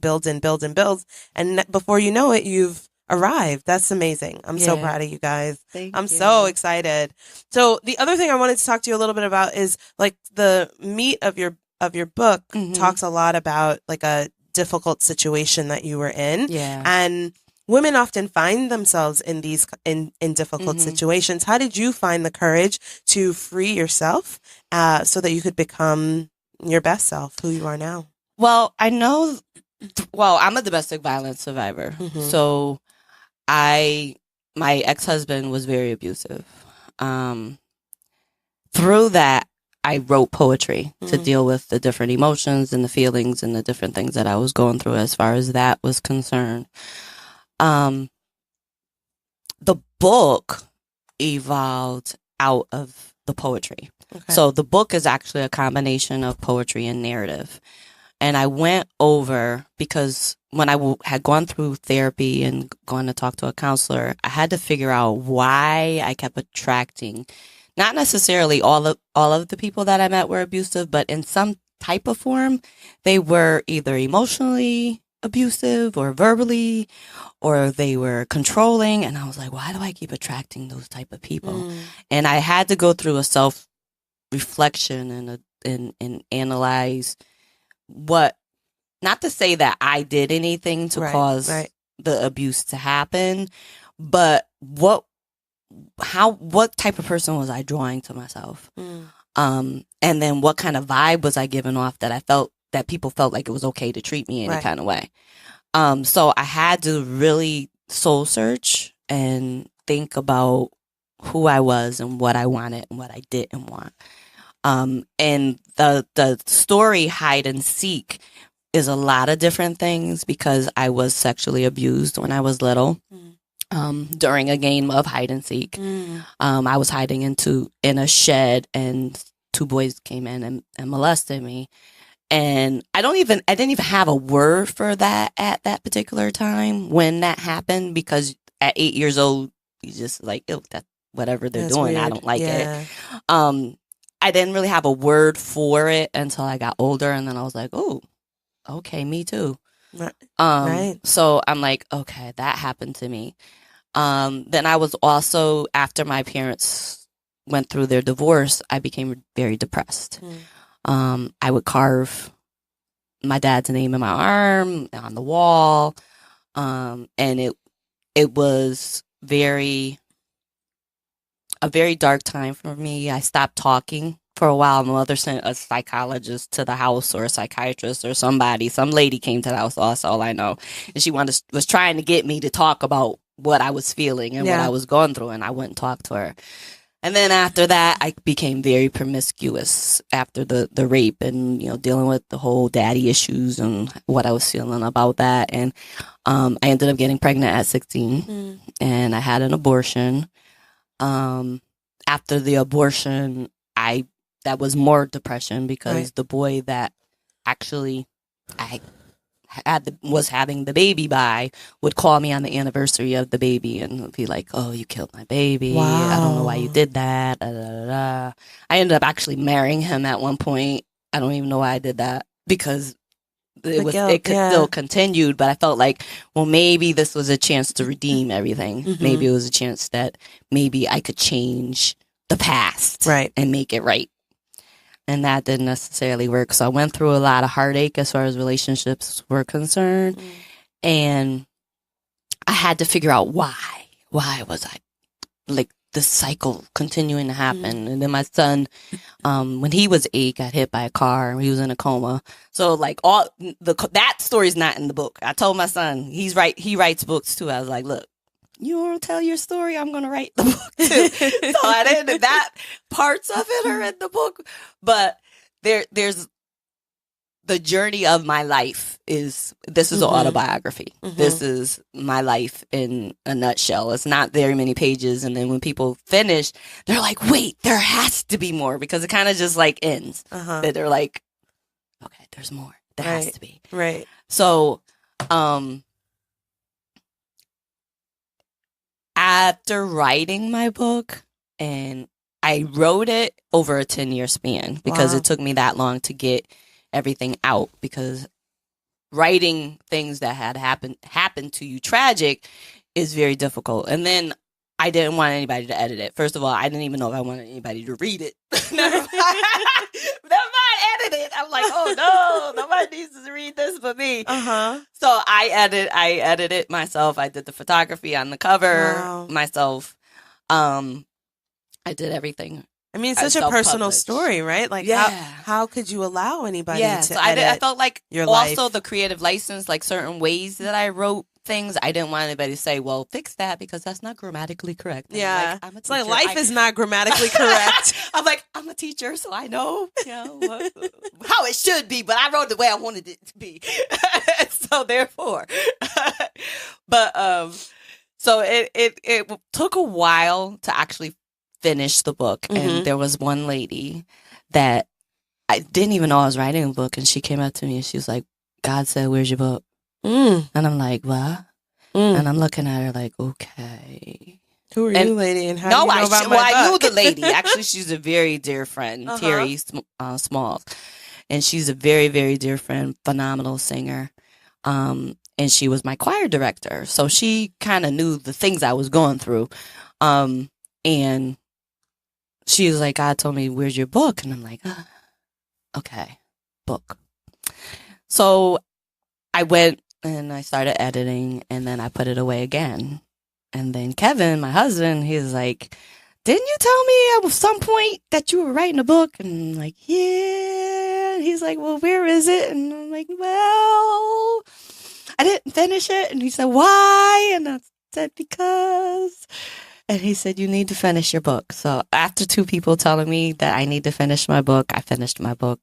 builds and builds and builds. And before you know it, you've arrived. That's amazing. I'm so Yeah. proud of you guys. Thank I'm you. so excited. So the other thing I wanted to talk to you a little bit about is like the meat of your book talks a lot about like a difficult situation that you were in. Yeah. And women often find themselves in these in difficult situations. How did you find the courage to free yourself so that you could become your best self, who you are now? Well, I know. Well, I'm a domestic violence survivor, so my ex-husband was very abusive. Through that, I wrote poetry to deal with the different emotions and the feelings and the different things that I was going through as far as that was concerned. The book evolved out of the poetry. Okay. So the book is actually a combination of poetry and narrative. And I went over, because when I had gone through therapy and gone to talk to a counselor, I had to figure out why I kept attracting, not necessarily all of the people that I met were abusive, but in some type of form, they were either emotionally abusive or verbally, or they were controlling. And I was like, why do I keep attracting those type of people? And I had to go through a self-reflection and analyze what, not to say that I did anything to cause the abuse to happen, but what type of person was I drawing to myself? And then what kind of vibe was I giving off that I felt that people felt like it was okay to treat me any kind of way? So I had to really soul search and think about who I was and what I wanted and what I didn't want. And the story Hide and Seek is a lot of different things, because I was sexually abused when I was little. During a game of hide and seek, I was hiding in a shed, and two boys came in and molested me. And I didn't even have a word for that at that particular time when that happened, because at 8 years old, you just like, ew, that's whatever they're That's doing. weird. I don't like it. I didn't really have a word for it until I got older, and then I was like, oh, okay, me too. So I'm like, okay, that happened to me. Then I was also, after my parents went through their divorce, I became very depressed. I would carve my dad's name in my arm, on the wall. And it was very a very dark time for me. I stopped talking for a while. My mother sent a psychologist to the house, or a psychiatrist, or somebody. Some lady came to the house. That's all I know. And she was trying to get me to talk about what I was feeling and what I was going through, and I wouldn't talk to her. And then after that, I became very promiscuous after the rape, and, you know, dealing with the whole daddy issues and what I was feeling about that. And I ended up getting pregnant at 16, and I had an abortion. After the abortion, that was more depression, because the boy that actually I was having the baby by would call me on the anniversary of the baby and be like, "Oh, you killed my baby. Wow. I don't know why you did that." Da, da, da, da. I ended up actually marrying him at one point. I don't even know why I did that, because it still continued, but I felt like, well, maybe this was a chance to redeem everything. Maybe it was a chance that maybe I could change the past and make it right. And that didn't necessarily work. So I went through a lot of heartache as far as relationships were concerned. And I had to figure out why. Why was I, like, the cycle continuing to happen? And then my son, when he was 8, got hit by a car. He was in a coma. So, like, that story's not in the book. I told my son, he writes books too. I was like, look, you want to tell your story? I'm going to write the book too. So I didn't, that parts of it are in the book, but there's the journey of my life this is an autobiography. This is my life in a nutshell. It's not very many pages. And then when people finish, they're like, wait, there has to be more, because it kind of just like ends. That they're like, okay, there's more. There has to be. Right. So, after writing my book, and I wrote it over a 10-year span, because it took me that long to get everything out, because writing things that had happened to you tragic is very difficult. And then I didn't want anybody to edit it. First of all, I didn't even know if I wanted anybody to read it. Never mind edit it. I'm like, oh no, nobody needs to read this but me. So I edited it myself. I did the photography on the cover myself. I did everything. I mean, it's such a personal story, right? Like, how could you allow anybody to edit I felt like your also life? The creative license, like certain ways that I wrote things, I didn't want anybody to say, well, fix that because that's not grammatically correct. And I'm a teacher. Like life is not grammatically correct. I'm like, I'm a teacher, so I know, how it should be, but I wrote the way I wanted it to be. So therefore, but so it took a while to actually finish the book. And there was one lady that I didn't even know I was writing a book, and she came up to me and she was like, God said, where's your book? And I'm like, what? And I'm looking at her like, okay. Who are you, lady? And how do you know about my book? I knew the lady. Actually, she's a very dear friend, Terry Smalls. And she's a very, very dear friend, phenomenal singer. And she was my choir director. So she kind of knew the things I was going through. And she was like, God told me, where's your book? And I'm like, okay, book. So I went and I started editing, and then I put it away again. And then Kevin, my husband, he was like, didn't you tell me at some point that you were writing a book? And I'm like, yeah. And he's like, well, where is it? And I'm like, well, I didn't finish it. And he said, why? And I said, because. And he said, you need to finish your book. So after 2 people telling me that I need to finish my book, I finished my book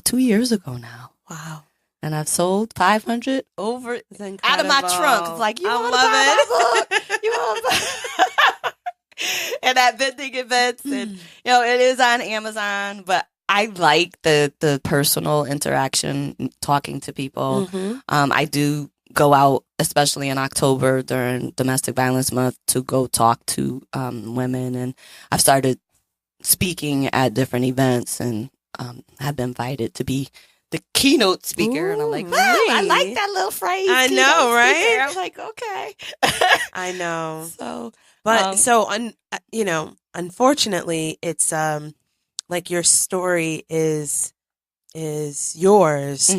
2 years ago now. Wow. And I've sold 500 over out of my trunk. It's like, you want to buy my book? You want to buy? And at vending events, and it is on Amazon. But I like the personal interaction, talking to people. I do go out, especially in October during Domestic Violence Month, to go talk to women. And I've started speaking at different events, and have been invited to be the keynote speaker. And I'm like, wow, I like that little phrase. I know, right? Speaker. I'm like, okay. I know. So, but unfortunately, it's like your story is yours,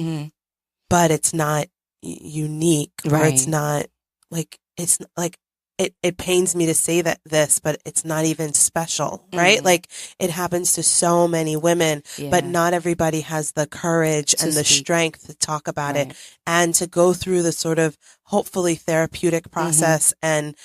but it's not unique, or it's not like it pains me to say this, but it's not even special, right? Like it happens to so many women, but not everybody has the courage and the strength to talk about it and to go through the sort of hopefully therapeutic process and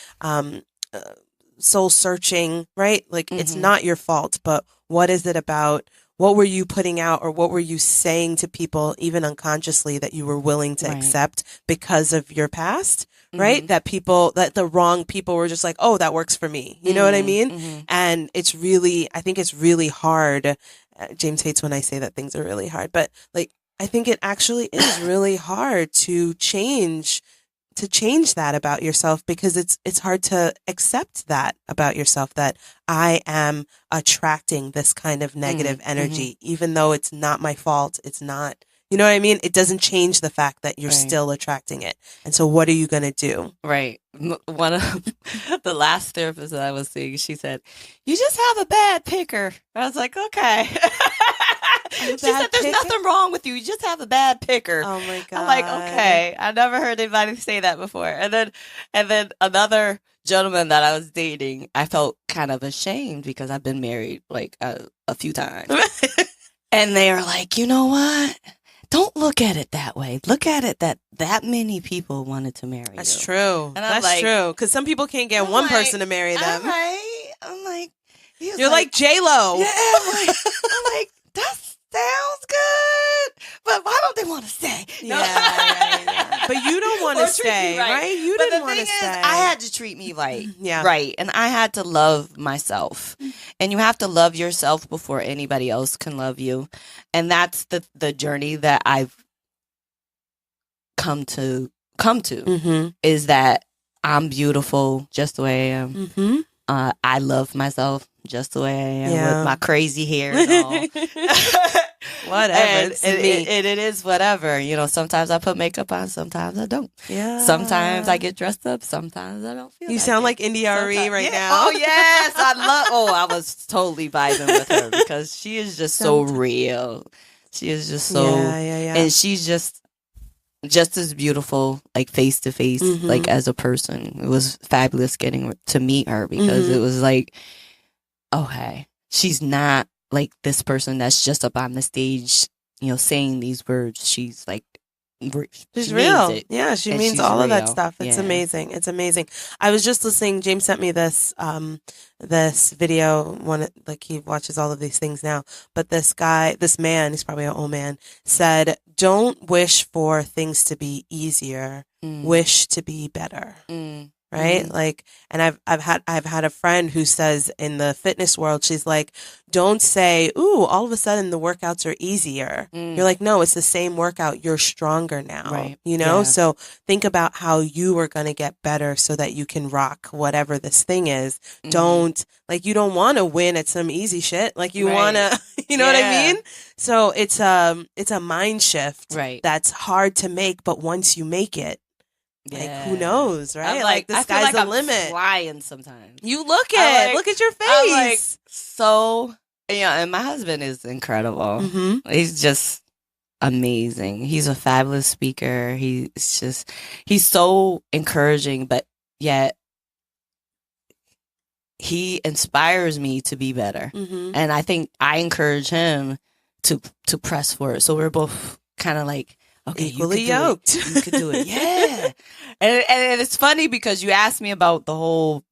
soul searching, right? Like it's not your fault, but what is it about? What were you putting out or what were you saying to people, even unconsciously, that you were willing to accept because of your past, right? That the wrong people were just like, oh, that works for me. You know what I mean? And I think it's really hard. James hates when I say that things are really hard, but like, I think it actually is really hard to change that about yourself, because it's hard to accept that about yourself, that I am attracting this kind of negative energy, even though it's not my fault. It's not, you know what I mean? It doesn't change the fact that you're still attracting it. And so what are you going to do? Right. One of the last therapists that I was seeing, she said, you just have a bad picker. I was like, okay. She said, there's nothing wrong with you. You just have a bad picker. Oh my God. I'm like, okay. I never heard anybody say that before. And then another gentleman that I was dating, I felt kind of ashamed because I've been married like a few times. And they are like, you know what? Don't look at it that way. Look at it that many people wanted to marry you. That's true. And that's like, true. Because some people can't get one person to marry them. I'm like, you're like J-Lo. Yeah. I'm like, that sounds good, but why don't they want to stay? Yeah. But you don't want to stay, right? You didn't want to stay. I had to treat me right. Right. And I had to love myself. And you have to love yourself before anybody else can love you. And that's the journey that I've come to is that I'm beautiful just the way I am. I love myself just the way I am with my crazy hair and all. Whatever. And it is whatever. You know, sometimes I put makeup on, sometimes I don't. Yeah. Sometimes I get dressed up, sometimes I don't feel You sound like India Arie right now. Oh, yes. I was totally vibing with her because she is just so real. She is just so, and she's just as beautiful, like face to face, like as a person. It was fabulous getting to meet her because it was like, okay, she's not like this person that's just up on the stage, you know, saying these words. She's like, she's real. It. Yeah, she means all of that stuff. It's amazing. It's amazing. I was just listening. James sent me this this video. Like he watches all of these things now. But this man, he's probably an old man, said, "Don't wish for things to be easier. Wish to be better." Right? Like, and I've had a friend who says in the fitness world, she's like, don't say, ooh, all of a sudden the workouts are easier. You're like, no, it's the same workout. You're stronger now. Right. You know? Yeah. So think about how you are going to get better so that you can rock whatever this thing is. You don't want to win at some easy shit. Like you want to, you know what I mean? So it's a mind shift that's hard to make, but once you make it, like who knows, right? Like the sky's the limit. I'm flying sometimes. You look at your face. I'm like, so and my husband is incredible. He's just amazing. He's a fabulous speaker. He's so encouraging, but yet he inspires me to be better. And I think I encourage him to press for it. So we're both kind of like, okay, equally yoked. You could do it. Yeah. And it's funny because you asked me about the whole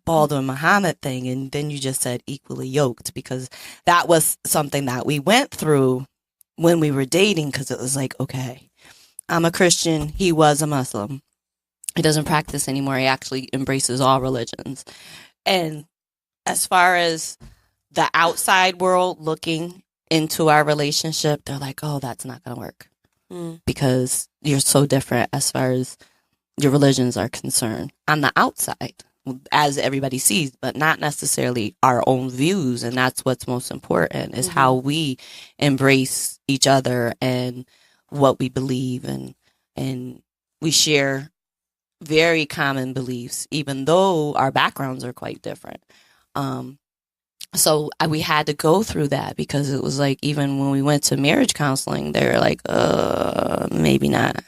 Baldwin Muhammad thing, and then you just said equally yoked, because that was something that we went through when we were dating, because it was like, okay, I'm a Christian. He was a Muslim. He doesn't practice anymore. He actually embraces all religions. And as far as the outside world looking into our relationship, they're like, oh, that's not going to work. Because you're so different as far as your religions are concerned on the outside, as everybody sees, but not necessarily our own views. And that's what's most important, is how we embrace each other and what we believe. And we share very common beliefs, even though our backgrounds are quite different. So we had to go through that, because it was like, even when we went to marriage counseling, they were like, maybe not.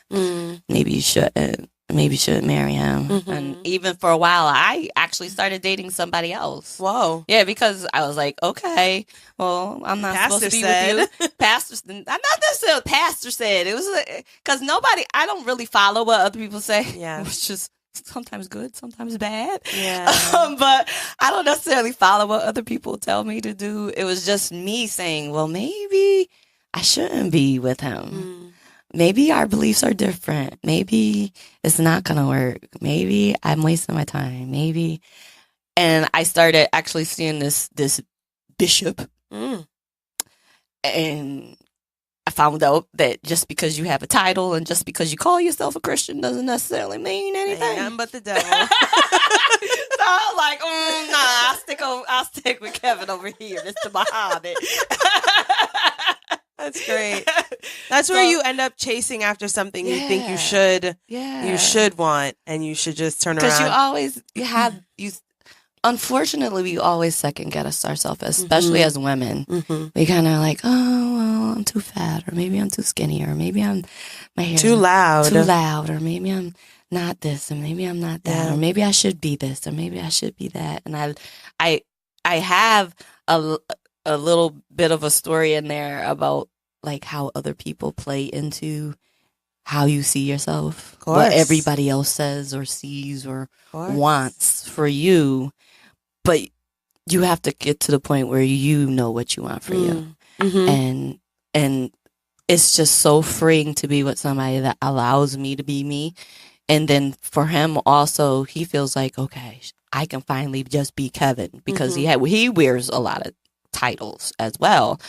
Maybe you shouldn't. maybe shouldn't marry him. And even for a while, I actually started dating somebody else. Whoa. Yeah, because I was like, okay, well, I'm not supposed to be with you. Not necessarily pastor said. It was because I don't really follow what other people say. Yeah. It's just sometimes good, sometimes bad. Yeah. But I don't necessarily follow what other people tell me to do. It was just me saying, well, maybe I shouldn't be with him. Maybe our beliefs are different. Maybe it's not going to work. Maybe I'm wasting my time. Maybe. And I started actually seeing this bishop. And I found out that just because you have a title and just because you call yourself a Christian doesn't necessarily mean anything. None but the devil. So I was like, nah, I'll stick with Kevin over here, Mr. Muhammad. That's great. That's where you end up chasing after something you think you should want, and you should just turn around. Because you always unfortunately, we always second guess ourselves, especially as women. We kind of like, oh, well, I'm too fat, or maybe I'm too skinny, or maybe my hair too loud, or maybe I'm not this, and maybe I'm not that, or maybe I should be this, or maybe I should be that. And I have a little bit of a story in there about like how other people play into how you see yourself, what everybody else says or sees or wants for you. But you have to get to the point where you know what you want for you. And it's just so freeing to be with somebody that allows me to be me. And then for him also, he feels like, okay, I can finally just be Kevin, because he wears a lot of titles as well.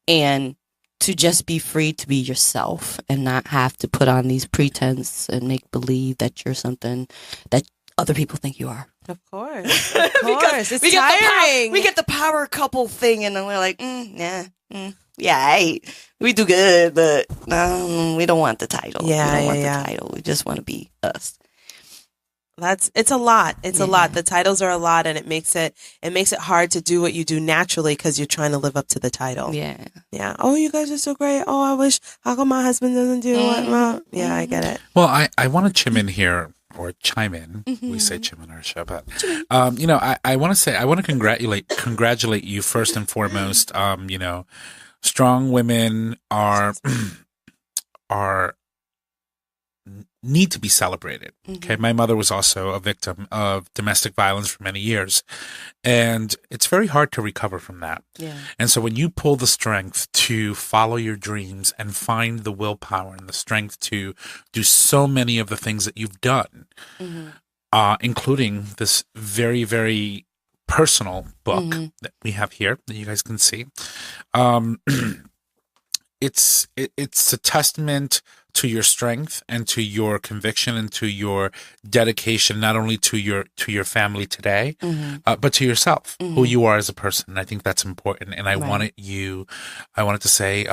And to just be free to be yourself and not have to put on these pretense and make believe that you're something that other people think you are. Of course. Of course. It's tiring. We get the power couple thing, and then we're like, we do good, but we don't want the title. Yeah, we don't want the title. We just want to be us. It's a lot. It's a lot. The titles are a lot, and it makes it hard to do what you do naturally because you're trying to live up to the title. Yeah. Yeah. Oh, you guys are so great. Oh, I wish, how come my husband doesn't do what? Yeah, I get it. Well, I want to chime in here, or chime in. We say chime in our show, but I want to say, I want to congratulate you first and foremost. Strong women are need to be celebrated. Okay. My mother was also a victim of domestic violence for many years, and it's very hard to recover from that. Yeah. And so when you pull the strength to follow your dreams and find the willpower and the strength to do so many of the things that you've done, including this very, very personal book that we have here that you guys can see, it's a testament to your strength and to your conviction and to your dedication, not only to your family today, but to yourself, who you are as a person. And I think that's important. And I wanted to say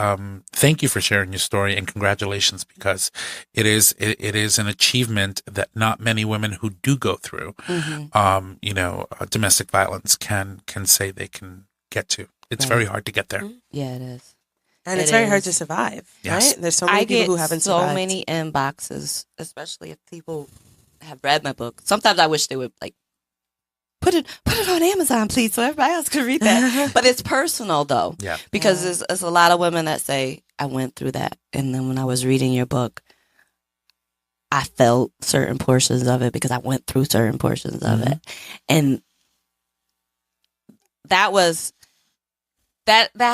thank you for sharing your story, and congratulations, because it is an achievement that not many women who do go through domestic violence can say they can get to. It's very hard to get there. Yeah, it is. And it's very hard to survive, right? There's so many people who haven't survived. I get so many inboxes, especially if people have read my book. Sometimes I wish they would like put it on Amazon, please, so everybody else can read that. But it's personal, though, because there's a lot of women that say, I went through that, and then when I was reading your book, I felt certain portions of it because I went through certain portions of it, and that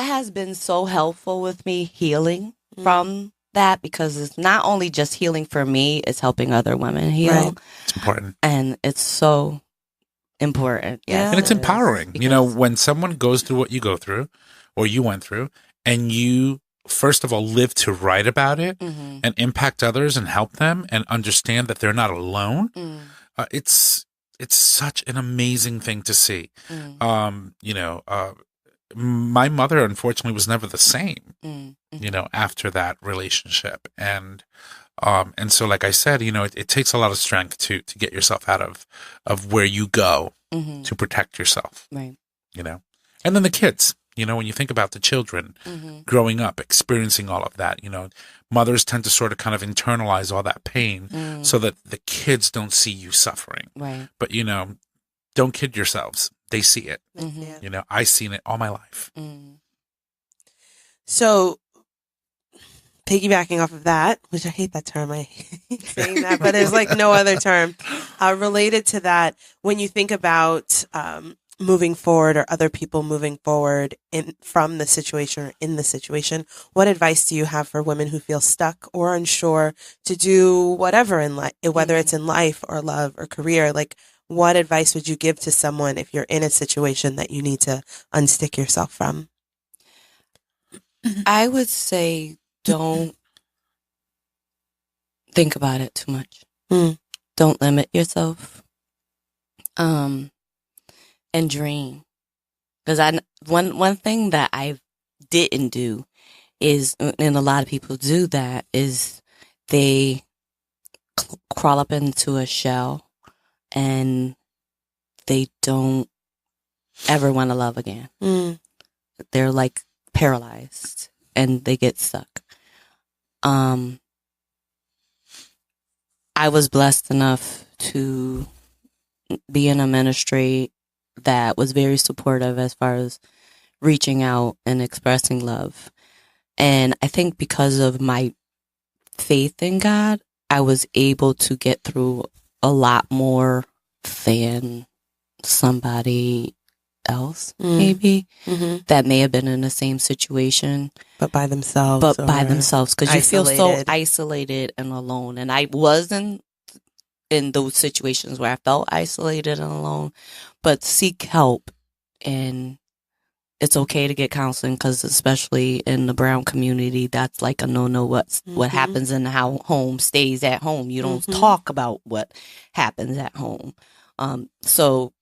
has been so helpful with me healing from that, because it's not only just healing for me, it's helping other women heal. Right. It's important. And it's so important. Yeah. And it's empowering. When someone goes through what you go through or you went through, and you, first of all, live to write about it and impact others and help them and understand that they're not alone, it's such an amazing thing to see. My mother, unfortunately, was never the same, after that relationship. And so, like I said, it takes a lot of strength to get yourself out of where you go to protect yourself, right? And then the kids, when you think about the children Mm-hmm. growing up, experiencing all of that, mothers tend to sort of kind of internalize all that pain so that the kids don't see you suffering. Right. But, don't kid yourselves. They see it. Mhm. Yeah. I've seen it all my life. Mm. So, piggybacking off of that, which I hate that term, I hate saying that, but there's like no other term related to that. When you think about moving forward or other people moving forward from the situation or in the situation, what advice do you have for women who feel stuck or unsure to do whatever in life, whether it's in life or love or career? Like, what advice would you give to someone if you're in a situation that you need to unstick yourself from? I would say don't think about it too much. Don't limit yourself. And dream. Because one thing that I didn't do is, and a lot of people do that, is they crawl up into a shell and they don't ever want to love again. They're like paralyzed and they get stuck. I was blessed enough to be in a ministry that was very supportive as far as reaching out and expressing love. And I think because of my faith in God, I was able to get through a lot more than somebody else, maybe, that may have been in the same situation. But by themselves. Because you feel so isolated and alone. And I wasn't in those situations where I felt isolated and alone, but seek help. And it's okay to get counseling, because especially in the brown community, that's like a no-no. What happens in the home stays at home. You don't talk about what happens at home. So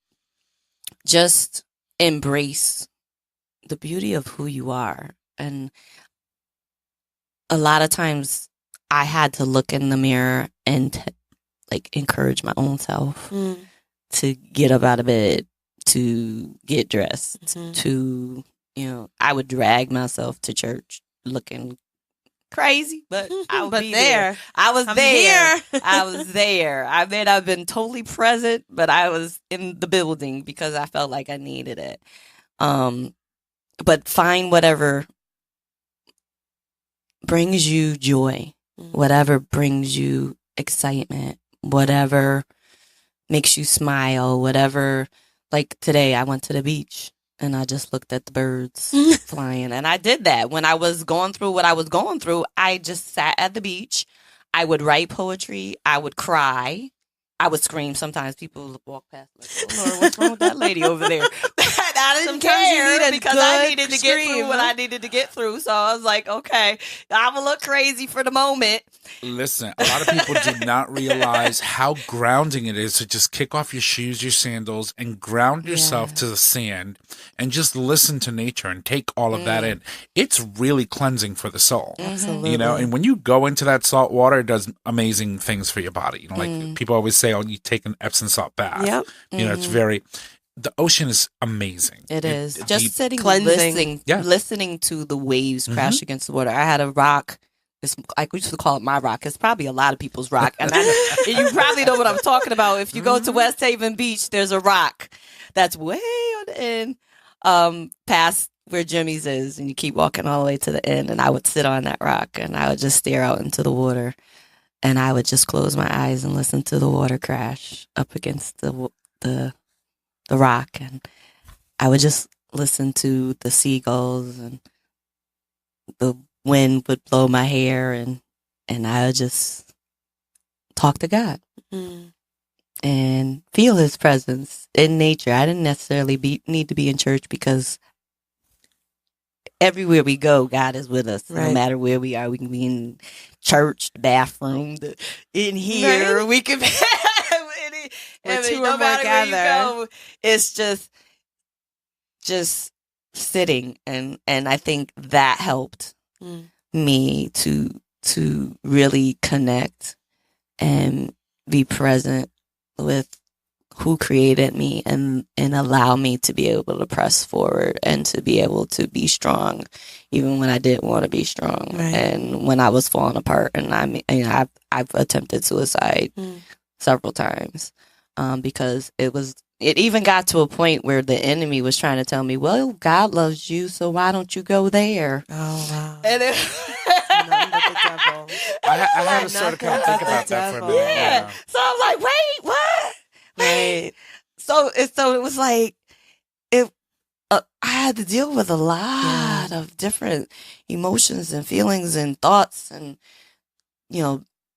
just embrace the beauty of who you are. And a lot of times I had to look in the mirror and encourage my own self to get up out of bed, to get dressed, to, I would drag myself to church looking crazy, but I would be there. I was there. I was there. I mean, I've been totally present, but I was in the building because I felt like I needed it. But find whatever brings you joy, whatever brings you excitement, whatever makes you smile, whatever. Like today, I went to the beach and I just looked at the birds flying. And I did that. When I was going through what I was going through, I just sat at the beach. I would write poetry. I would cry. I would scream. Sometimes people would walk past like, oh Lord, what's wrong with that lady over there? I didn't care because I needed to get through what I needed to get through. So I was like, okay, I'm going to look crazy for the moment. Listen, a lot of people do not realize how grounding it is to just kick off your shoes, your sandals, and ground yourself to the sand and just listen to nature and take all of that in. It's really cleansing for the soul. Absolutely. And when you go into that salt water, it does amazing things for your body. Like people always say, oh, you take an Epsom salt bath. Yep. It's very... The ocean is amazing. It is. Just sitting, cleansing. listening to the waves crash against the water. I had a rock. I used to call it my rock. It's probably a lot of people's rock. And you probably know what I'm talking about. If you go to West Haven Beach, there's a rock that's way on the end, past where Jimmy's is. And you keep walking all the way to the end. And I would sit on that rock and I would just stare out into the water. And I would just close my eyes and listen to the water crash up against the rock, and I would just listen to the seagulls, and the wind would blow my hair, and I would just talk to God and feel His presence in nature. I didn't necessarily need to be in church, because everywhere we go, God is with us. No matter where we are, we can be in church, the bathroom, in here. We can be no matter where you go, it's just sitting, and I think that helped me to really connect and be present with who created me and allow me to be able to press forward and to be able to be strong, even when I didn't want to be strong, Right. and when I was falling apart. And I've attempted suicide several times, because it even got to a point where the enemy was trying to tell me, well, God loves you, so why don't you go there? Oh, wow. And Nothing but the devil. I had to sort of kind of think about that for a minute. yeah. So I'm like, wait, what? Right. So it was like I had to deal with a lot of different emotions and feelings and thoughts, and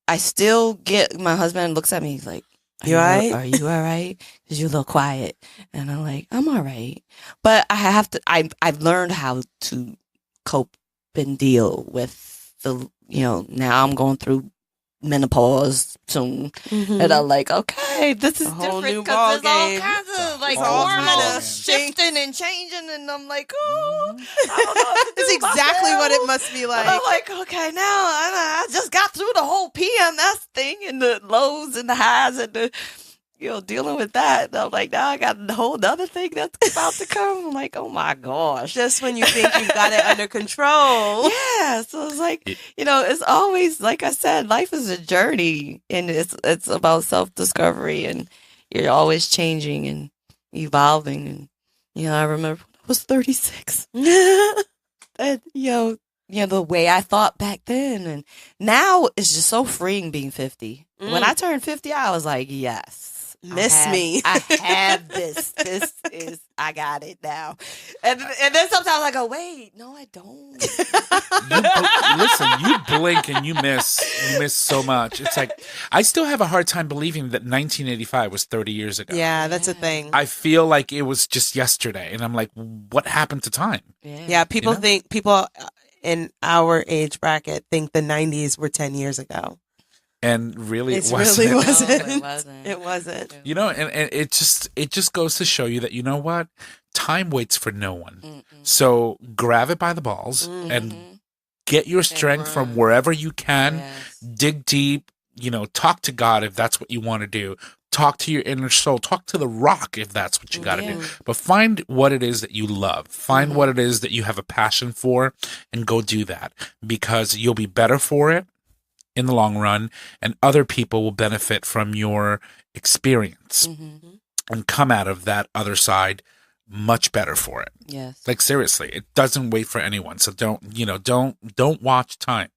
I still get, my husband looks at me, he's like, You all right? Are you all right? Because you're a little quiet. And I'm like, I'm all right. But I've learned how to cope and deal with now I'm going through menopause soon. Mhm. And I'm like, okay, this is A whole different new because ball there's game. all kinds of like It's all hormones new. shifting and changing. And I'm like, oh, I don't know what to do. That's exactly what it myself. must be And like. I'm like, okay, now I just got through the whole PMS thing and the lows and the highs and the, dealing with that. And I'm like, now I got a whole other thing that's about to come. I'm like, oh my gosh. Just when you think you've got it under control. Yeah. So it's like, it's always, like I said, life is a journey, and it's about self-discovery, and you're always changing and evolving. And, I remember when I was 36. And, the way I thought back then, and now it's just so freeing being 50. When I turned 50, I was like, yes. Me. I have this. This is, I got it now. And then sometimes I go, wait, no, I don't. Listen, you blink and you miss so much. It's like, I still have a hard time believing that 1985 was 30 years ago. Yeah, that's a thing. I feel like it was just yesterday, and I'm like, what happened to time? Yeah, people in our age bracket think the 90s were 10 years ago. And really, It it wasn't. really wasn't. No, it wasn't. It wasn't. And it just goes to show you that, you know what? Time waits for no one. Mm-mm. So grab it by the balls and get your strength from wherever you can. Yes. Dig deep, talk to God if that's what you want to do. Talk to your inner soul. Talk to the rock if that's what you got to do. But find what it is that you love. Find what it is that you have a passion for, and go do that, because you'll be better for it in the long run, and other people will benefit from your experience and come out of that other side much better for it. Yes. Like, seriously, it doesn't wait for anyone. So don't watch time.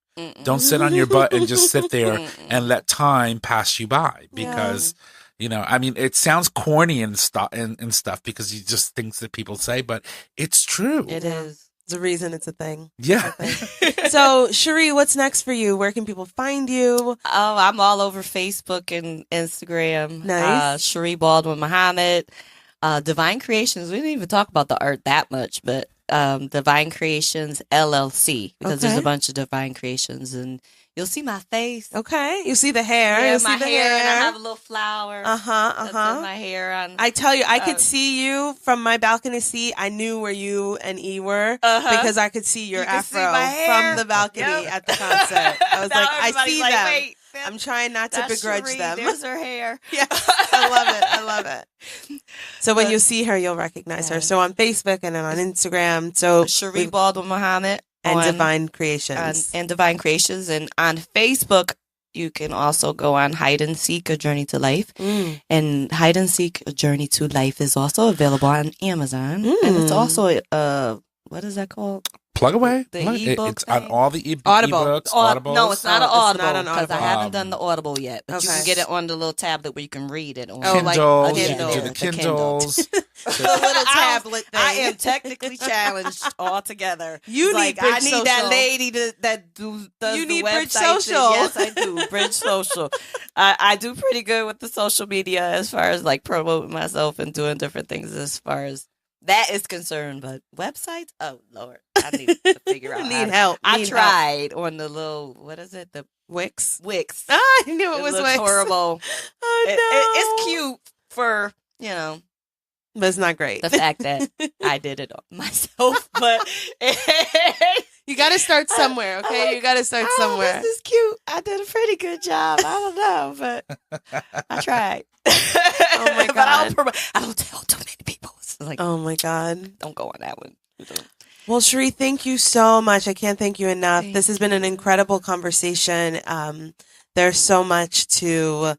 Don't sit on your butt and just sit there and let time pass you by, because it sounds corny and stuff because you just things that people say, but it's true. It is. There's a reason it's a thing. Yeah. So, Cherie, what's next for you? Where can people find you? Oh, I'm all over Facebook and Instagram. Nice. Cherie Baldwin Muhammad. Divine Creations. We didn't even talk about the art that much, but Divine Creations LLC, because there's a bunch of Divine Creations, and you'll see my face. Okay. You see the hair. Yeah, you see my the hair, and I have a little flower. That's in my hair. I tell you, I could see you from my balcony seat. I knew where you and E were because I could see your afro from the balcony at the concert. I was like, I see them. Wait, I'm trying not to begrudge Cherie, them. There's her hair. Yes, I love it. I love it. So when you see her, you'll recognize her. So on Facebook and then on Instagram. So Cherie Baldwin Muhammad and on Divine Creations. and Divine Creations, and on Facebook you can also go on Hide and Seek: A Journey to Life, and Hide and Seek: A Journey to Life is also available on Amazon, and it's also what is that called? Plug away. The It's ebook on thing? all the Audible. ebooks. No, it's not an Audible, not an because I Audible. haven't done the Audible yet. But you Okay. can get it on the little tablet where you can read it on. Oh, like Kindles. a You can do Kindle. the Kindles. The little tablet thing. I am technically challenged altogether. You It's need like, Bridge I need Social. that lady that does You the need Bridge websites. Social. Yes, I do. Bridge Social. I do pretty good with the social media as far as like promoting myself and doing different things as far as that is concerned. But websites, oh Lord, I need to figure out. I need help. I Need tried on the little, what is it? The Wix. Wix. Ah, I knew it was looks Wix. horrible. Oh, no. It's cute for, But it's not great. the fact that I did it myself, but You got to start somewhere, okay? You got to start somewhere. This is cute. I did a pretty good job. I don't know, but I tried. Oh my But God. I don't tell too many people. It's like, Oh my God. don't go on that one. Well, Cherie, thank you so much. I can't thank you enough. Thank This has been an incredible conversation. There's so much to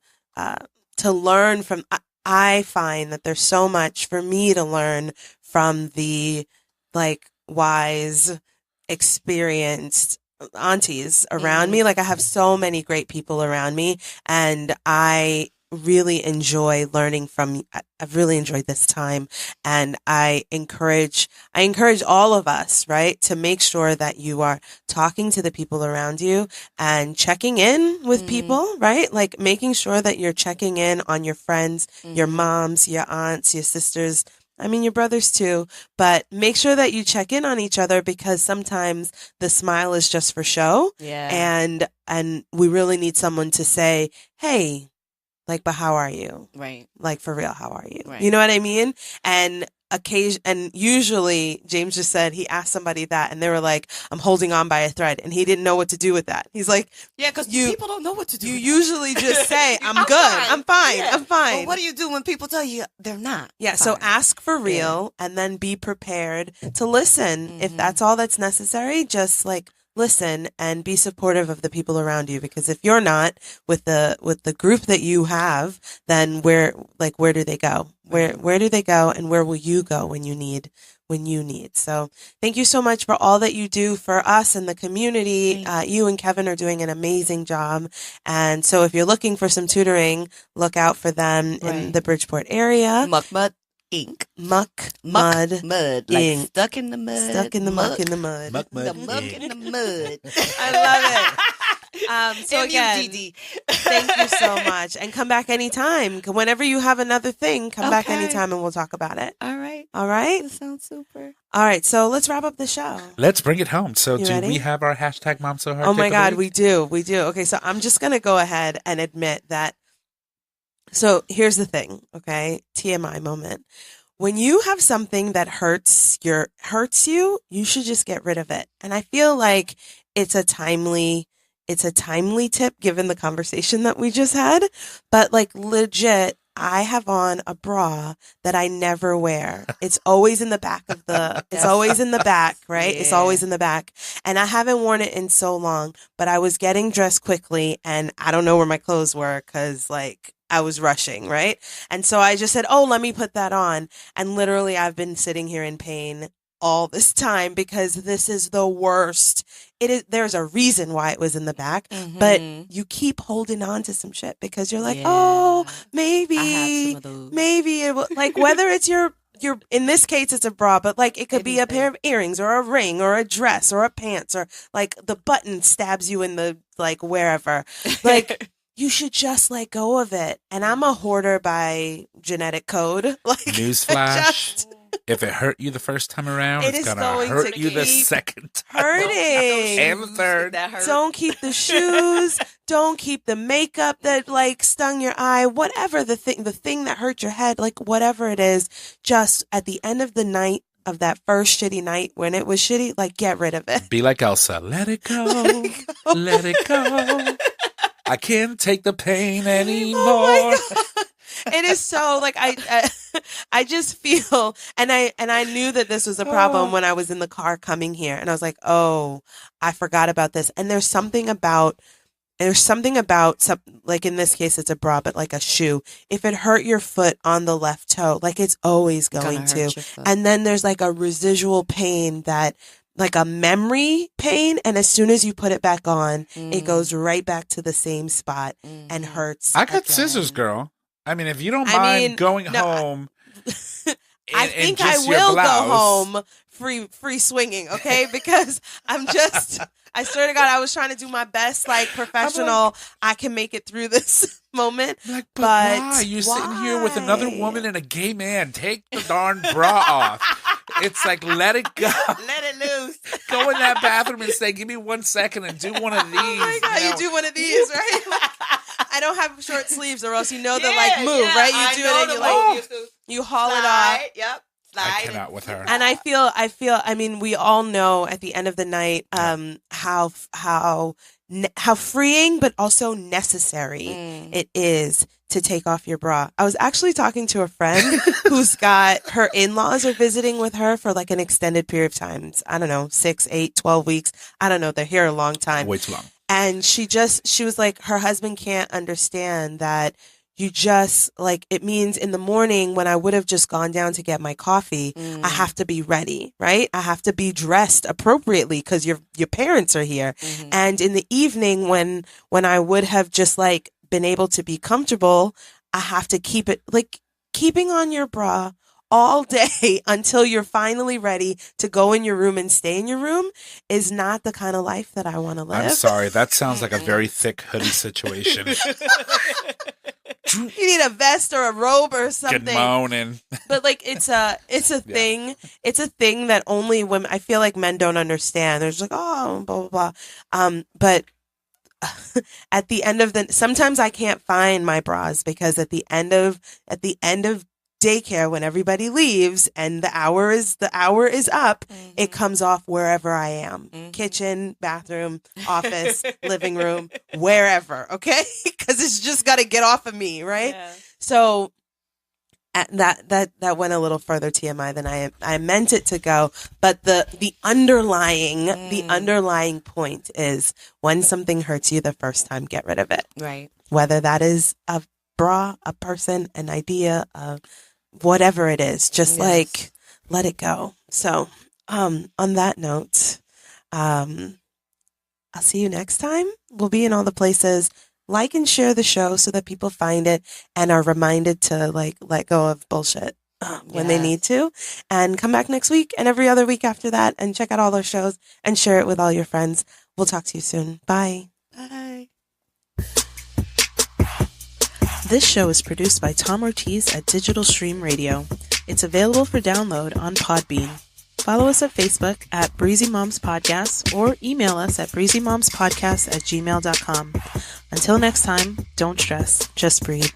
learn from. I find that there's so much for me to learn from the like wise, experienced aunties around me. Like I have so many great people around me, and I really enjoy learning from. I've really enjoyed this time, and I encourage all of us, right, to make sure that you are talking to the people around you and checking in with people, right? Like making sure that you're checking in on your friends, your moms, your aunts, your sisters. I mean, your brothers too, but make sure that you check in on each other because sometimes the smile is just for show. Yeah. And we really need someone to say, hey, like, but how are you? Right. Like, for real, how are you? Right. You know what I mean? And usually James just said he asked somebody that and they were like, I'm holding on by a thread. And he didn't know what to do with that. He's like, yeah, because people don't know what to do. You usually just say, I'm good. I'm fine. Yeah. I'm fine. Well, what do you do when people tell you they're not? Yeah, so ask for real and then be prepared to listen. If that's all that's necessary, just like listen and be supportive of the people around you, because if you're not with the group that you have, then where do they go? Where do they go, and where will you go when you need? So thank you so much for all that you do for us and the community. You and Kevin are doing an amazing job. And so if you're looking for some tutoring, look out for them in the Bridgeport area. Muck Mud Ink. Muck Mud Like Ink. stuck in the mud. Stuck in the muck in the mud. Muck The mud. muck in the mud. I love it. So again, MUDD. thank you so much. And come back anytime. Whenever you have another thing, come back Okay. anytime and we'll talk about it. All right. All right? That sounds super. All right. So let's wrap up the show. Let's bring it home. So You do ready? we have our hashtag Mom So Hard? Oh my pick of the God, week? we do. Okay, so I'm just going to go ahead and admit that. So here's the thing, okay? TMI moment. When you have something that hurts you, you should just get rid of it. And I feel like it's a timely tip given the conversation that we just had, but like legit, I have on a bra that I never wear. It's always in the back of it's always in the back, right? It's Yeah. always in the back. And I haven't worn it in so long, but I was getting dressed quickly and I don't know where my clothes were because like I was rushing, right? And so I just said, oh, let me put that on. And literally I've been sitting here in pain all this time because this is the worst. There's a reason why it was in the back, but you keep holding on to some shit because you're like, oh, maybe, I have some of those. maybe it will, like whether it's your, in this case, it's a bra, but like it could be a pair of earrings or a ring or a dress or a pants or like the button stabs you in the, like wherever, like you should just let go of it. And I'm a hoarder by genetic code. Like Newsflash. If it hurt you the first time around, It it's is gonna going hurt to you the keep second time. hurting. And the third. That hurt. Don't keep the shoes. Don't keep the makeup that like stung your eye. Whatever the thing that hurt your head, like whatever it is, just at the end of the night of that first shitty night when it was shitty, like get rid of it. Be like Elsa. Let it go. Let it go. I can't take the pain anymore. Oh my God. It is so like I just feel and I knew that this was a problem when I was in the car coming here and I was like, oh, I forgot about this. And there's something about some, like in this case it's a bra, but like a shoe. If it hurt your foot on the left toe, like it's always going to. And then there's like a residual pain that like a memory pain, and as soon as you put it back on, it goes right back to the same spot and hurts. I got again. scissors, girl. I mean, if you don't mind going home, I think I will go home free swinging, okay? Because I swear to God, I was trying to do my best, like professional. I can make it through this moment. Like, but but why? You're sitting here with another woman and a gay man. Take the darn bra off. It's like, let it go. Let it loose. Go in that bathroom and say, give me 1 second and do one of these. Oh my God, you do one of these, right? I don't have short sleeves or else you know the like move, right? You do it and you like, you haul it off. Yep. I cannot with her. And I feel, I mean, we all know at the end of the night, how freeing, but also necessary it is to take off your bra. I was actually talking to a friend who's got her in-laws are visiting with her for like an extended period of time. I don't know, 6, 8, 12 weeks. I don't know. They're here a long time. Way too long. And she was like, her husband can't understand that you just like, it means in the morning when I would have just gone down to get my coffee, I have to be ready, right? I have to be dressed appropriately because your parents are here. And in the evening when I would have just like been able to be comfortable, I have to keep it like keeping on your bra all day until you're finally ready to go in your room and stay in your room is not the kind of life that I want to live. I'm sorry. That sounds like a very thick hoodie situation. You need a vest or a robe or something. Get moaning. But like it's a thing. It's a thing that only women, I feel like men don't understand. They're just like, oh, blah, blah, blah. But at the end of sometimes I can't find my bras because at the end of daycare when everybody leaves and the hour is up, it comes off wherever I am. Kitchen, bathroom, office, living room, wherever, okay? Because it's just got to get off of me, right? Yeah. So that went a little further TMI than I meant it to go, but the underlying point is when something hurts you the first time, get rid of it. Right. Whether that is a bra, a person, an idea, whatever it is, just like let it go. So, on that note, I'll see you next time. We'll be in all the places. Like and share the show so that people find it and are reminded to like let go of bullshit when they need to, and come back next week and every other week after that and check out all those shows and share it with all your friends. We'll talk to you soon. Bye. Bye. This show is produced by Tom Ortiz at Digital Stream Radio. It's available for download on Podbean. Follow us at Facebook at Breezy Moms Podcast or email us at breezymomspodcast@gmail.com. Until next time, don't stress, just breathe.